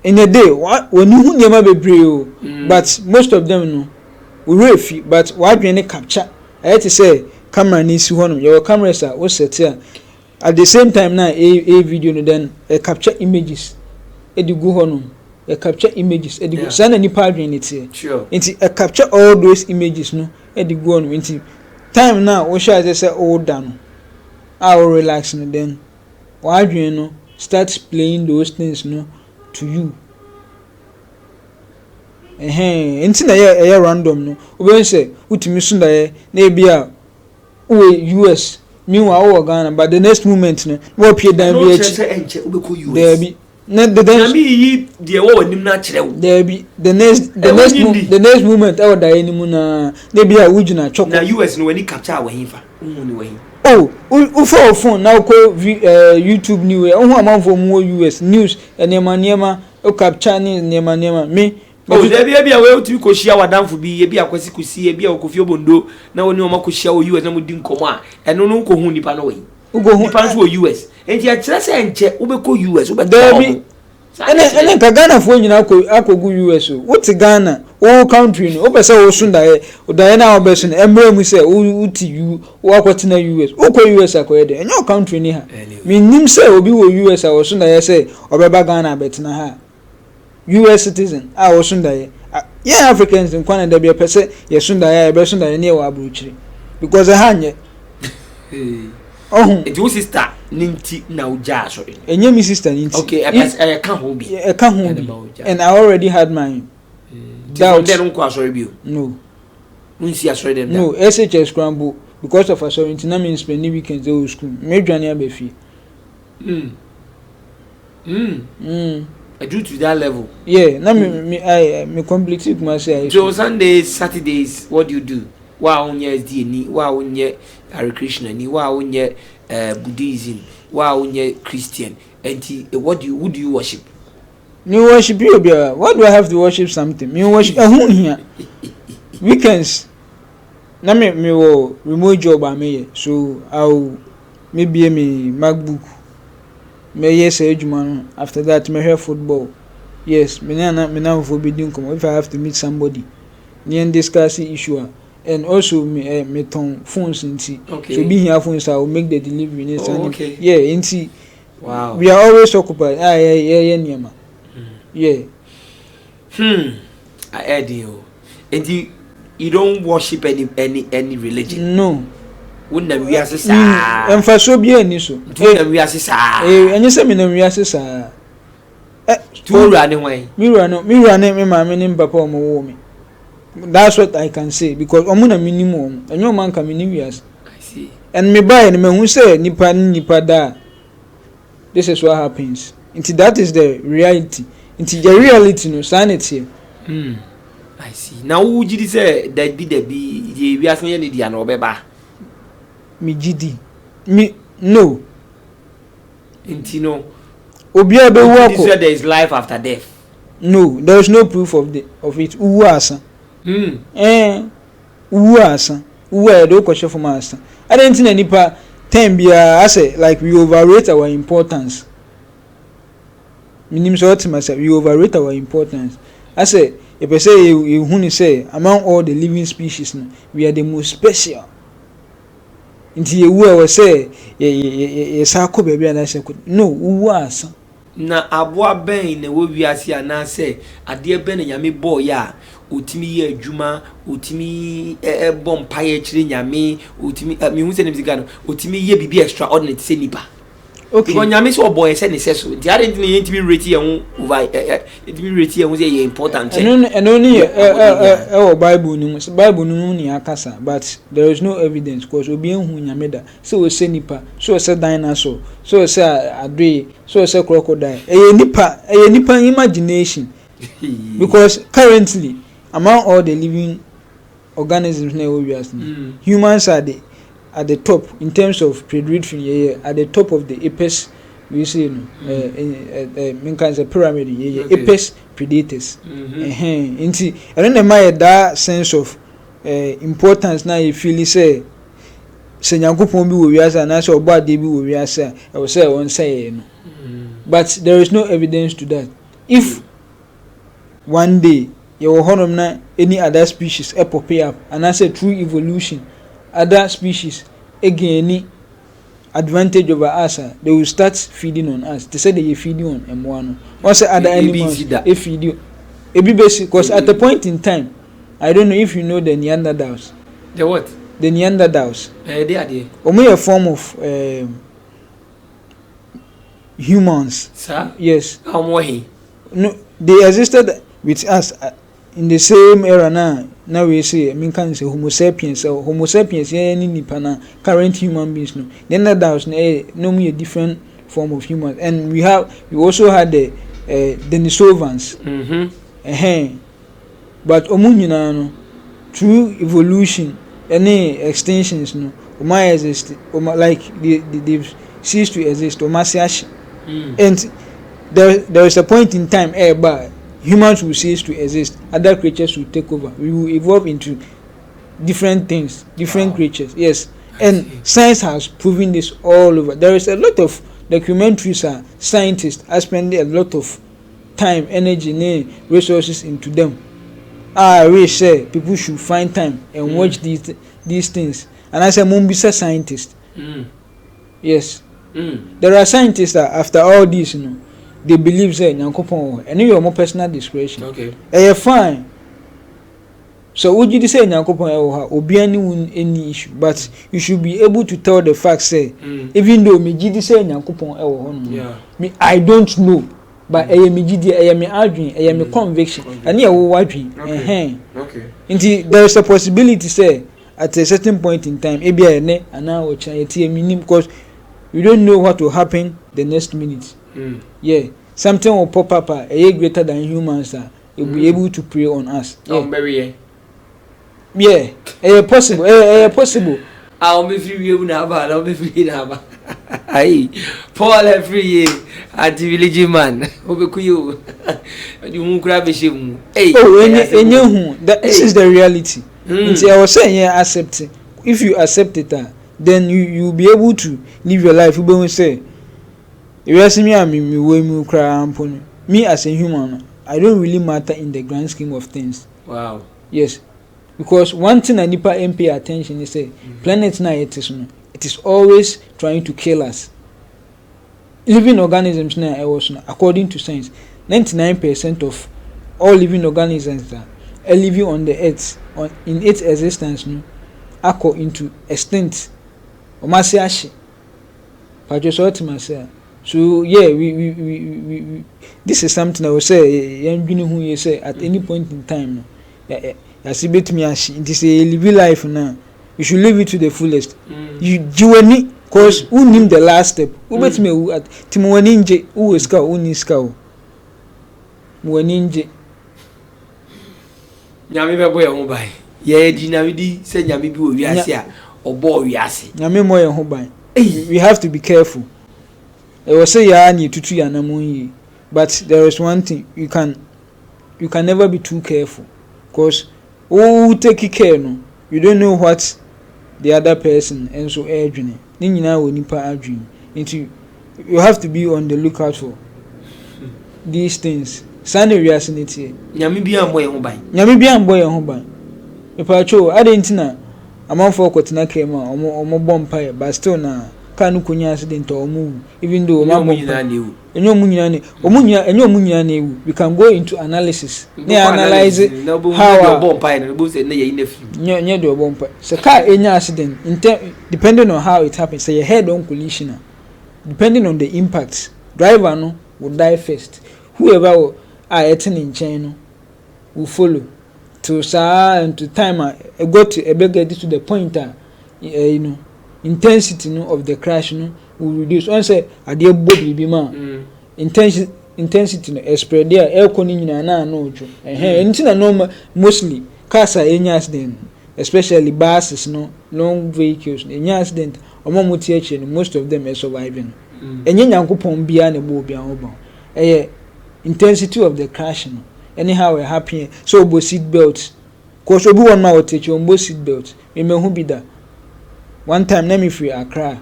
In a day, when you hu nyema bebre but most of them no we refi but what we capture. I had to say camera ni si honum. Your cameras are set here. At the same time na a video no then capture images. E di go honum. Capture images. E di go sana ni pa adwen it here. Sure. Inti capture all those images no. E di go honum inti time now we shall just say all done. I will relax and then why do you know start playing those things no to you into the random no we say utimi sunda na bia US meanwhile Ghana but the next moment no what pay dan be there be na there be the next moment I would die anymore na bia wujuna choko na US no when he capture we hifa we for phone now call YouTube new who amount for more US news and niema o capture ni niema me but there be we o ti ko hia wadamfo bi bi akwasi kusi e bi akofi obondo na woni o makohia o US na mudi nkomo a eno no ko hu nipa no we ugo hu nipa so US enti a kire se enche wo be ko US wo be there ene ka Ghana fo nyina akogu US what Ghana o country no o pese o sunda o da na o be so emre mu se o ti you o akwotena US o ko US akoyede enye o country ni ha me nim se obi wo US a o sunda ye se obeba Ghana betena ha US citizen a o sunda ye Yeah, Africans in Kwana there be a person yesunda ya be sunda ne wa abrochiri because hanye oh it was sister ninti na uja sorry enye mi sister ninti okay I can't hold be and I already had mine doubt then unko sorry bi no unsi asori dem no SHS scramble because of a sorry na me spend weekends go school me dwane abefi due to that level yeah na me complete my say so Sundays Saturdays what do you do wa onye SD ni wa onye Hare Krishna ni wa onye Buddhism wa onye Christian and who do you worship? Me worship you bia. Why do I have to worship something? Me worship here. Weekends na me wo remote job am here, so I'll maybe me MacBook me yes ejuma no after that me hear football. Yes, me na forbidden come if I have to meet somebody and discuss the issue and also me ton phones nti okay. So be here phones I will make the delivery okay. Yeah nti wow we are always occupied yeah niema yeah I heard you and you don't worship any religion no wouldn't we asesa emfaso bi ani so we asesa enye se me na we asesa tu run away me run me mama ni papa o mo wo me. That's what I can say because omuna minimum enyo man ka miniwias I see and me buy and me hu say nipa da this is what happens until that is the reality until the reality no sanity I see now who did say that be the we ask me any dia no beba me gidi me no intino obi abe wo ko there is life after death no there is no proof of it uwu asa uwu asa uwu e do ko chefo ma asa adenti na nipa time bia ase like we overrate our importance minim so what myself we overrate our importance ase if I say you huni say among all the living species no, we are the most special nti ewu e we say ye sa ko baby and I say no uwu asa na aboa ben na wo wiase ana say ade ben na nyame boy ya otimi ye adwuma otimi bom paye kire nyame otimi me hu say nem sika no otimi ye bibi extraordinary say nipa okay because nyame so boy say ne say so the other thing you intimi rate ye hu over intimi rate ye hu say ye important eno ni Bible no ni akasa but there is no evidence because obi enhu nyame da so say nipa so say dinosaur so say adwe so say crocodile eye nipa imagination because currently among all the living organisms na we are humans are at the top in terms of predatory at the top of the apex we say no can say pyramid apex predators nti and then my that sense of importance na you feel say nyankopon bi wo wiase na say obo ade bi wo wiase I will say won say no but there is no evidence to that if one day you will na any other species pop up and I say through evolution other species again any advantage over us they will start feeding on us they say they feeding on m1 or say other animals they feed you basic because at a point in time I don't know if you know the Neanderthals the what the Neanderthals they are there a form of humans sir yes how more no they existed with us in the same era now we say can say homo sapiens any nipa na current human beings no then that was no a different form of humans and we also had the Denisovans but omunyina no through evolution any extinctions no exist like they've ceased to exist and there is a point in time but humans will cease to exist, other creatures will take over. We will evolve into different things, different creatures. Yes. And science has proven this all over. There is a lot of documentaries scientists are spending a lot of time, energy, resources into them. I wish say people should find time and watch these things. And I say Mumbisa scientists. Yes. There are scientists that after all this, they believe say nyankopon and your more personal discretion. Okay. Fine. So would you say Nyankopon or obiani won any issue, but you should be able to tell the fact say even though me gidi say Nyankopon e wo hono me I don't know but me gidi me adwin me conviction and e wo wadwin okay there is a possibility say at a certain point in time e bia ene ana wo chan yeti minim because you don't know what will happen the next minute. Yeah, something will pop up greater than humans will be able to prey on us. Yeah, possible. Possible. I'll be free you now, I'll be free now. Aye, Paul Afriyie, at the village man. You won't grab a shame. Hey, this is the reality. I was saying, yeah, accept it. If you accept it, then you'll be able to live your life. You won't say, me as a human, I don't really matter in the grand scheme of things. Wow. Yes. Because one thing I need to pay attention is planet now it is always trying to kill us. Living organisms now according to science, 99% of all living organisms are living on the earth in its existence are into extinct. So yeah, we this is something I will say who you say at any point in time. As it me as it is a live life now. You should live it to the fullest. You any cause who name the last step. Who bet me who at Timoninje who is cow, who is cow. Moninje. Yami boy on by. Ye dinamidi say Yami bi we asia or boy we asi. Yami moye on by. We have to be careful. I will say ya ni tutu ya namunyi. But there is one thing you can never be too careful. Because who take care no, you don't know what the other person and so urging. Then you know when you have to be on the lookout for these things. Sunday reality. Nyami bi amboy ho ban. Nyami bi amboy ho ban. Epacho adentina amanfo kwatina kema omo bompa but still na kanu kunya accident omu even though we can go into analysis analyze how so car accident depending on how it happens say your head on collision depending on the impact driver no will die first whoever will in chain will follow to and to time go to a bigger to the point intensity of the crash will reduce. Once say ade body be man intensity spread there air conditioning na ojo anything na normal mostly cars are any accident especially buses long vehicles any accident omo most of them are surviving enye nyankopon bia na bo bia ho ba intensity of the crash anyhow it happen so bo seat belt cause obi one ma take your seat belt me hu bi da one time na me free Accra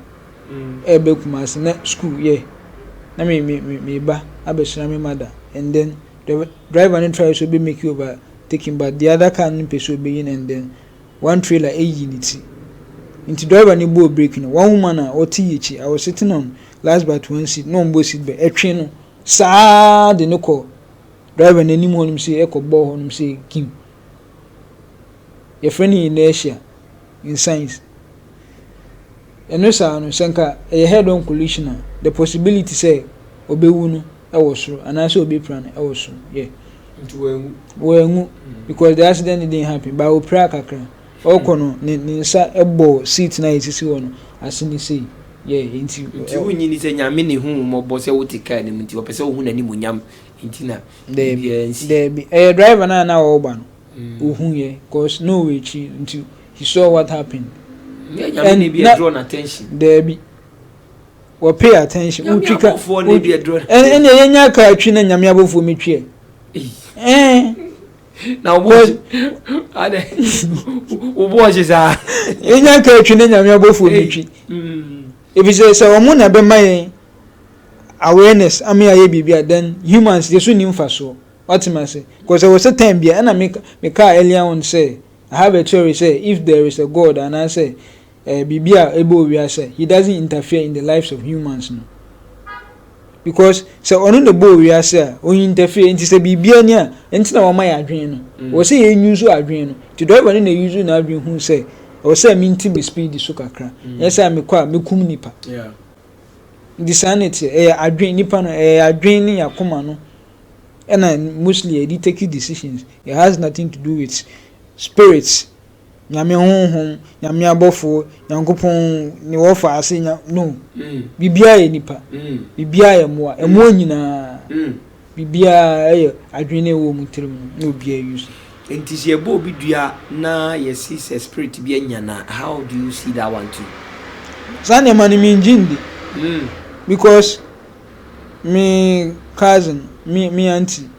ebe Kumasi na school yeah na me ba abesra me mother and then the driver no try to be make you over taking but the other car no person be in and then one trailer unity into driver ni bo breaking one woman or TH I was sitting on last but one seat no mbo seat be etwe no saa de no call driver na nim honum say ekobọ honum say kim your friend in inertia in science and no sa no senka a head on collision the possibility say obewu no e wo soro and so obe plan e wo soro yeah into wengu because the accident didn't happen but we pray kakra okono ni nsa ebo seat na yesisi wo no asini say yeah into wunyi ni say nyame ne hu mo bo say wotika ni mti opese wo hu na ni monyam intina there be a driver na wo ba no hu ye cause no way chi into he saw what happened. And be drawn attention. There be or pay attention. And enya ka twi na nyame abofo metwe. Now what ade wo is a enya ka twi na nyame abofo metwe. If you say omo na be mayen awareness ami aye bibia then humans they so nim fa so. What am I say? Because there was a time bia na me car earlier on say I have a theory say if there is a God and I say Bibia ebo we say he doesn't interfere in the lives of humans no. Because so onu the bo we say o interfere into say Bibia nia enti na wo mai adwen no. Wo say enyu so adwen no. to driver ni na use na adwen hu say o say me nti me speed so kakra yes say me kwa me kum nipa yeah the sanity adwen nipa no adwen ni yakoma no and mostly they take decisions. It has nothing to do with spirits. Nyame honhom, nyame abofo, nyankopon ni wo fa ase no. Bibia ye nipa. Bibia ye moa. Emo nyina. Bibia adwene wo mutirim no bia use. Enti se ebo obi dua na ye see spirit bi anya na. How do you see that one too? Sane mani mi njindi. Because me cousin, me auntie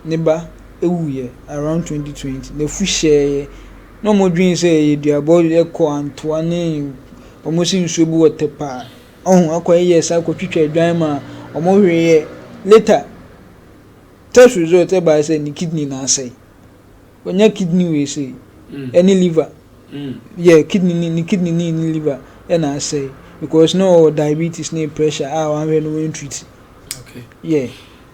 neighbor ewuye around 2020 the fushare no more dream say you body eko Antoine almost in subu watepa akwa yes akotwitwa adwan ma omo hweye later test result by say ni kidney na say onya kidney we say any liver yeah kidney ni liver na say because no diabetes no pressure one way no treat okay yeah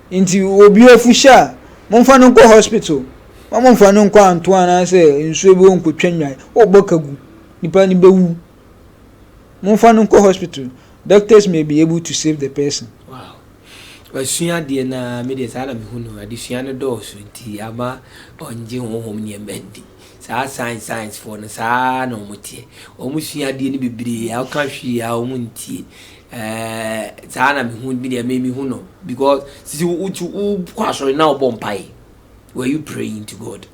inti obi ofusha momfa no ko hospital momfa no ko Antoine say nsuo bi won ko twanwan obokagu nipa ni bewu momfa no ko hospital doctors may be able to save the person. Wow. Wasua de na me de sala me hunu adesua no do so nti ama onje honhom ne mendi sa science for no sa no mutie omusua de ni bibire aka hwi a omuntie sa na me hu bi de me hu no because sisi u kwasori na obompai were you praying to God?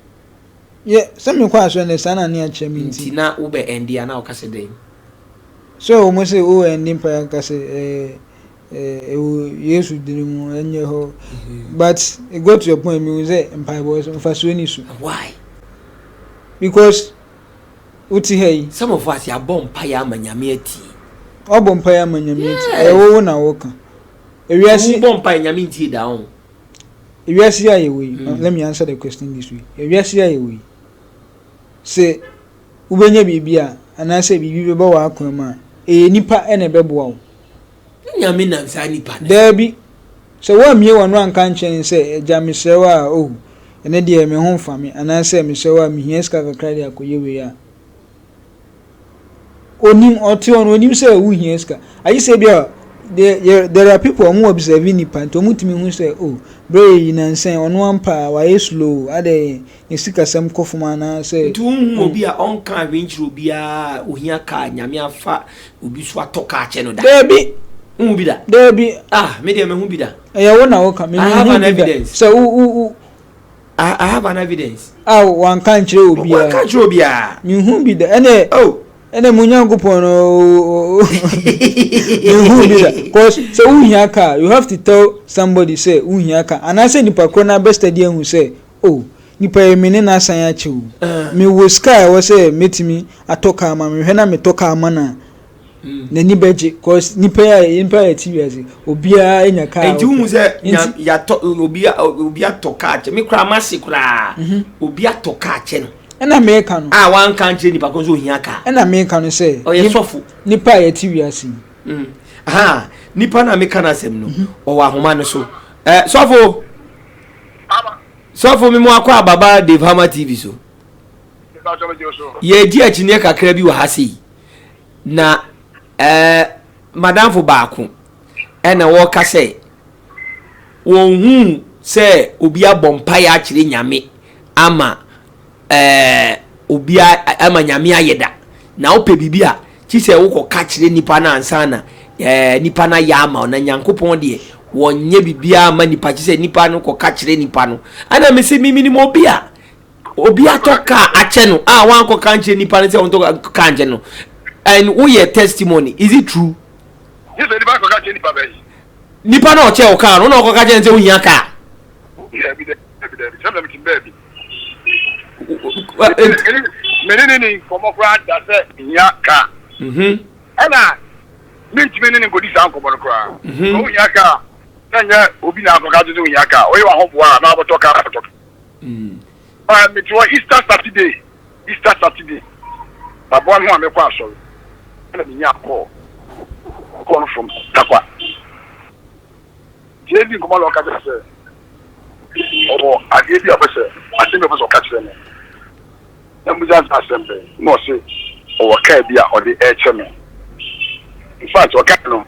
Yeah, some kwasori na sa na ne a chemi nti na ube endi na okase den so almost say oh endi pa kase Yesu dinimu enye ho but it got to your point me say empire boys mfaso ni su. Why? Because uti hey some of us ya bompa ya amanyame ati obompa ya amanyame ati ewo na woka ewiase bompa nyame ati down ewiase ya yewe. Let me answer the question this way. Ewiase ya yewe say ubenya bibia ana say bibi beba wa akoma nipa ene beboa wo nyame na nsa nipa dabi so wa mie wonu anka nchen say jamisewa oh ene de me ho fami ana say mesewa me hieska kakra de akoyewe ya onim oti on onim say wu hieska ayi say bia there are people who observe nipa to mutimi hu say oh bro na nsen onu ampa wa slow ade nisika sam kofuma na say tu obi a onka venture obi a ohia ka nyame afa obi so atoka ache no da dabi bi da dabi me de me hu bi da eya wo na wo ka me I have an evidence so I have an evidence wan kan kire obi a wan kan kire obi a me hu bi da ene munyankopon no me hu bi da cause so uhia ka you have to tell somebody say uhia ka and I say nipa kro na best idea hu say oh nipa emene na asan ya chewu me wo sky wo say metimi atoka ama me hwe na me toka ama na nani beje cause nipa ya tiwiaze obia enya ka enti hu say ya to obia toka ache me kra masi kra obia toka ache no ena meka no wan kan kire nipa ko so ohia ka ena meka no say oye sofu nipa ya tiwiase nipa na meka na asem no o wa homa no so sofu mi mo akwa baba Dave Hammer TV so ye di achine kakra bi wa hasi na madam fo baako ena wo ka say won hu say obi abompa ya akire nyame ama obi ama nyame ayeda na ope bibia chi say wo ko ka kire nipa na ansa na nipa na ya ama na nyankopon de wonye bibia ama nipa chi say nipa no ko ka kire nipa no ana me se mimi ni mo obi atoka ache no wan ko ka kire nipa no say won to ka nje no and who your testimony is it true? Yes, the back of that nipa be. Nipa na o che o ka no na o ko ka je nse ohia ka. Yeah, be there. Some them kin baby. Menene from of brand that say ohia ka. Ana mint menene go dis anko bono kra. Ohia ka. Tanya obi na ko ka je ohia ka. Oyi wa hobo a na aboto ka aboto. Me to Easter Saturday. Babo no me kwa so. Na me call from Takwa. JD ko malo ka say. Oh, I gave you a person. I think it was a catch them. na mu just assembly no say o ka bia o de e cheme in fact o ka no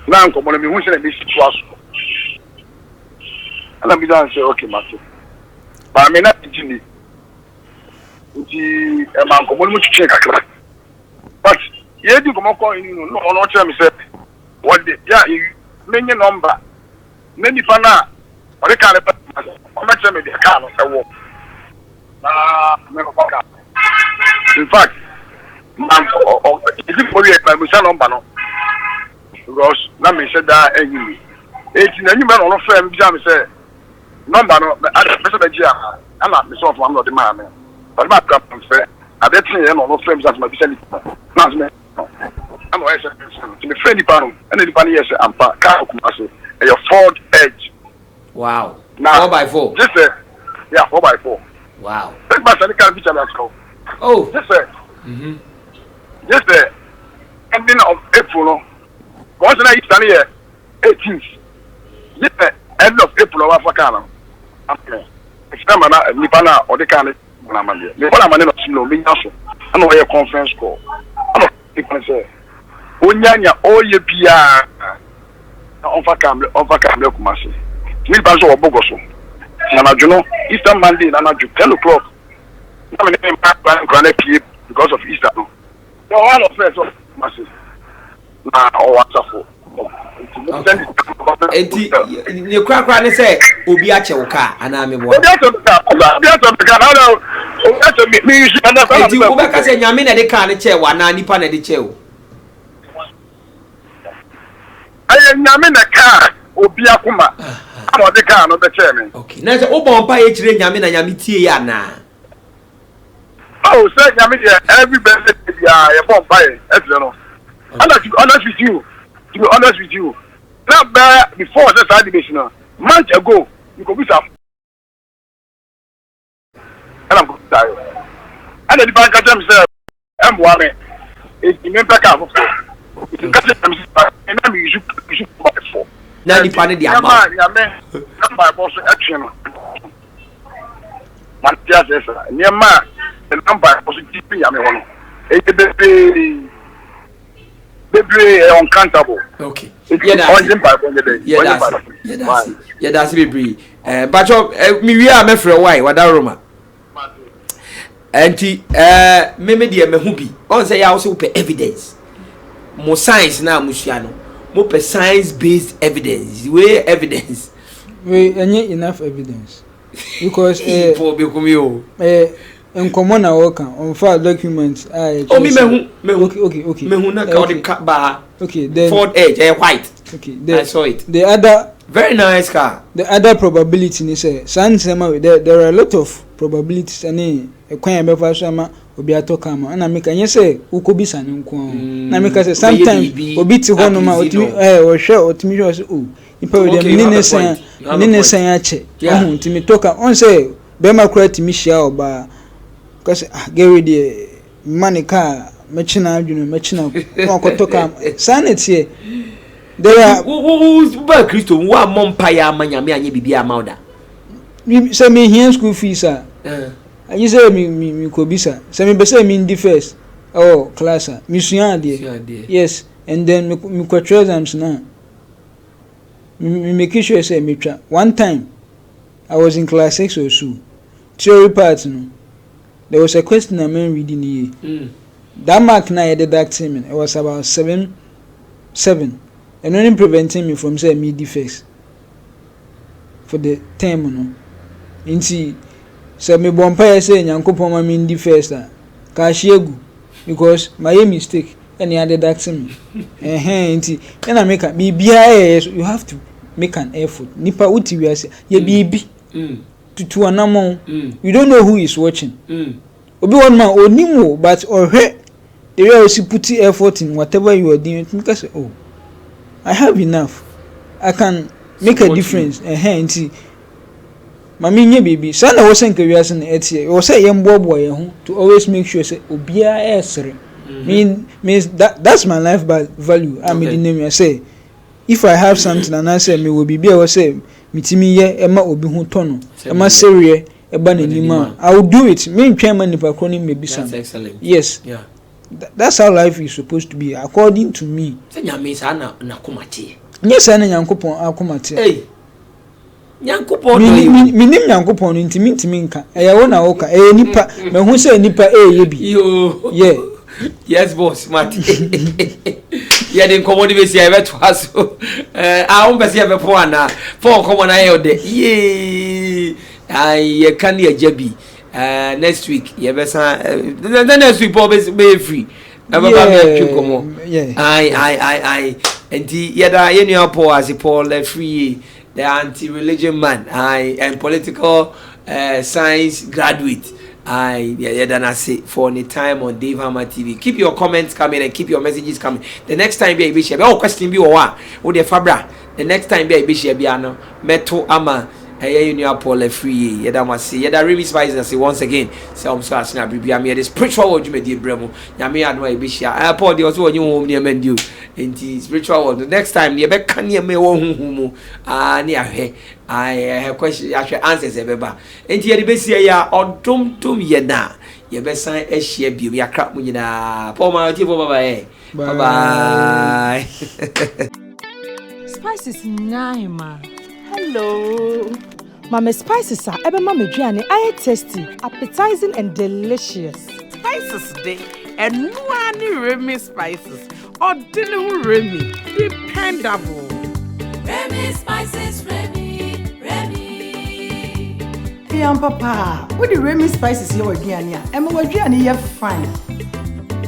na nko mo me hu se na me situation ana mi dan say okay matter ba me na jini nti e ma nko mo mu chiche kakra but ye di ko mo ko inu no no tell me say what the yeah menye number na nipa na o de ka le pa o ma tell me the car no e wo na me ko ka in fact man is it for you my musa number no because na me say that enyi eti na nyuma no frame bi am say number no ada person be gia ana me so for am no de man me but ma ka say ada tin ye no frame that ma bi say na me I'm always to me friendly panel and the panel yes ampa car kuma so your Ford Edge. Wow. Now 4x4. Just yeah 4x4. Wow. That bus any can picture that go. Oh. Just just ending of April no. Once na you stand here 18th. Just end of April of Africa. Okay. It's time na ni pana o de kan na mande. Me bona mande no sino me nyaso. Ana o conference call. Ana people say onyanya oye bia onfa kamle kumase mi ba so obogo so na na juno Easter Monday na na 10 o'clock na me name plan pie because of Easter no one of us kumase na o WhatsApp enti ne krakra ne say obi ache wo ka ana me bo obi ache ka na obi ache me use understand enti wo be ka say nyame na de ka ne che wa na nipa na de che wo aye nyame na ka obi akoma ama de ka no be che me okay na say obon pa ye kire nyame na nyame tie ya na oh say nyame dey every birthday ya ye bon pa e no honest with you now before the side debate now month ago you could be some and I'm going to die and the bank at themselves I'm one it's the member car for it's got them and I'm you should for na di pane di ama ya me number boss action man tia sesa nyema the number boss tipi ya me hono baby uncountable. Okay. Yeah, that's baby. But me we are me for why wada Roma. Enti me dia me hu bi. On say ya also pe evidence. Mo science na musuano. Mo pe science based evidence. We evidence. We any enough evidence. Because for be come yo. In common worker on file documents me okay me hu na ka the car okay then Ford Edge white okay I saw it the other very nice car the other probability ni say there are a lot of probabilities any ekwan be fa so ama obi atoka ma na make anye say ukobisa ne nko na make say sometimes obi ti ho no ma otimi o hwe otimi hwe say oh ipa we dem ni san ache ohun timi toka on say be ma kura timi hia oba because get the money car mechina adwunu mechina kotoka sanity there are who's ba Christo wa mompaya amanyame anye bibia amauda say me here school fees ah you say me kobisa say me be say me in the first class me suya there yes and then me kwatro exams na me make sure say me try one time I was in class 6 or so theory part no there was a question I mean reading here. That mark na I deducted me. It was about 7, and only preventing me from saying me defects for the term no. Inti so me bompa say nyankopon ma me defects ka shiegu because my mistake and he deducted me. Inti and I make a bibia you have to make an effort. Nipa uti we say ye bibi. To anamon you don't know who is watching obi one man onimo but ohwe the way you put effort in whatever you are doing because oh I have enough I can make a difference nti mami nye baby so na wo senke wiase na etie wo say yem bobo ye ho to always make sure say obia esre means that's my life value I made the name I say if I have something and I say me will be I say mitimi ye ema obi hu tono ema serious eba n'anima I will do it me ntwa man nipa kro ni maybe some. That's excellent. Yes. Yeah. That's how life is supposed to be according to me. Say nyame sa na komate. Yes, na nyankopon akomate. Hey. Nyankopon minim nyankopon ntimi nka eyewo na woka nipa me hu se nipa ye bi yo yeah yes boss Marty yeah den komodi be sia be to aso a on be sia be po ana for komo na ye de ye ai kan ye jabi next week ye be san next week po be free aba ba me twi komo ai enti ye da ye nua po as Paul Afriyie the anti-religion man, and political science graduate. I say for the time on Dave Hammer TV. Keep your comments coming and keep your messages coming. The next time be a bishop, question be or the Fabra. The next time be a bishop, Biano, Meto Ama. Hey, you Paul Afriyie. Yeda must say, Yeda really spices and say once again. So I'm so asking Bibi. I'm here. The spiritual world you made, dear Bremo. Yami adno a bishop. I Paul the also new home near Mendu. In the spiritual world. The next time, the back can near me one near her. I have questions. Actually, answers everybody. And the best ya or tum yena. Your best sign a share be a crap when you na. Paul my bye bye. Spices nine ma. Hello. Mama spices are ebe mama aduane aye tasty, appetizing and delicious. Spices day and no any Remy spices or dinner Remy dependable. Remy spices, Remy. Hey, papa, what the Remy spices you aduane a? Ema aduane ye fine.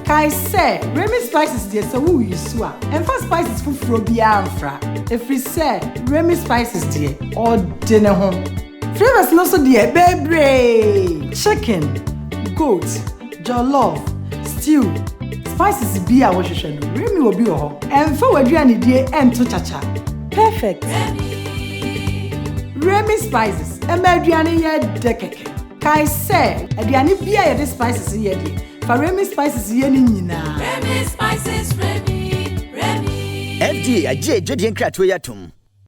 Kai say Remy spices dey so who you so a. Emfa spices fufuro bia amfra. If we say Remy spices dey or dinner home. Flavors no so dey bebre. Chicken, goat, jollof, stew. Spices be a wahwehwe no. Remy will be ho. Emfa waduane dey ento chacha. Perfect. Remy spices. Ema aduane ye dekeke. Kai say aduane bia ye dey spices ye dey. For Remy spices ye ni nyina. Remy spices, Remy. FDA aje jodi enkrato yatum.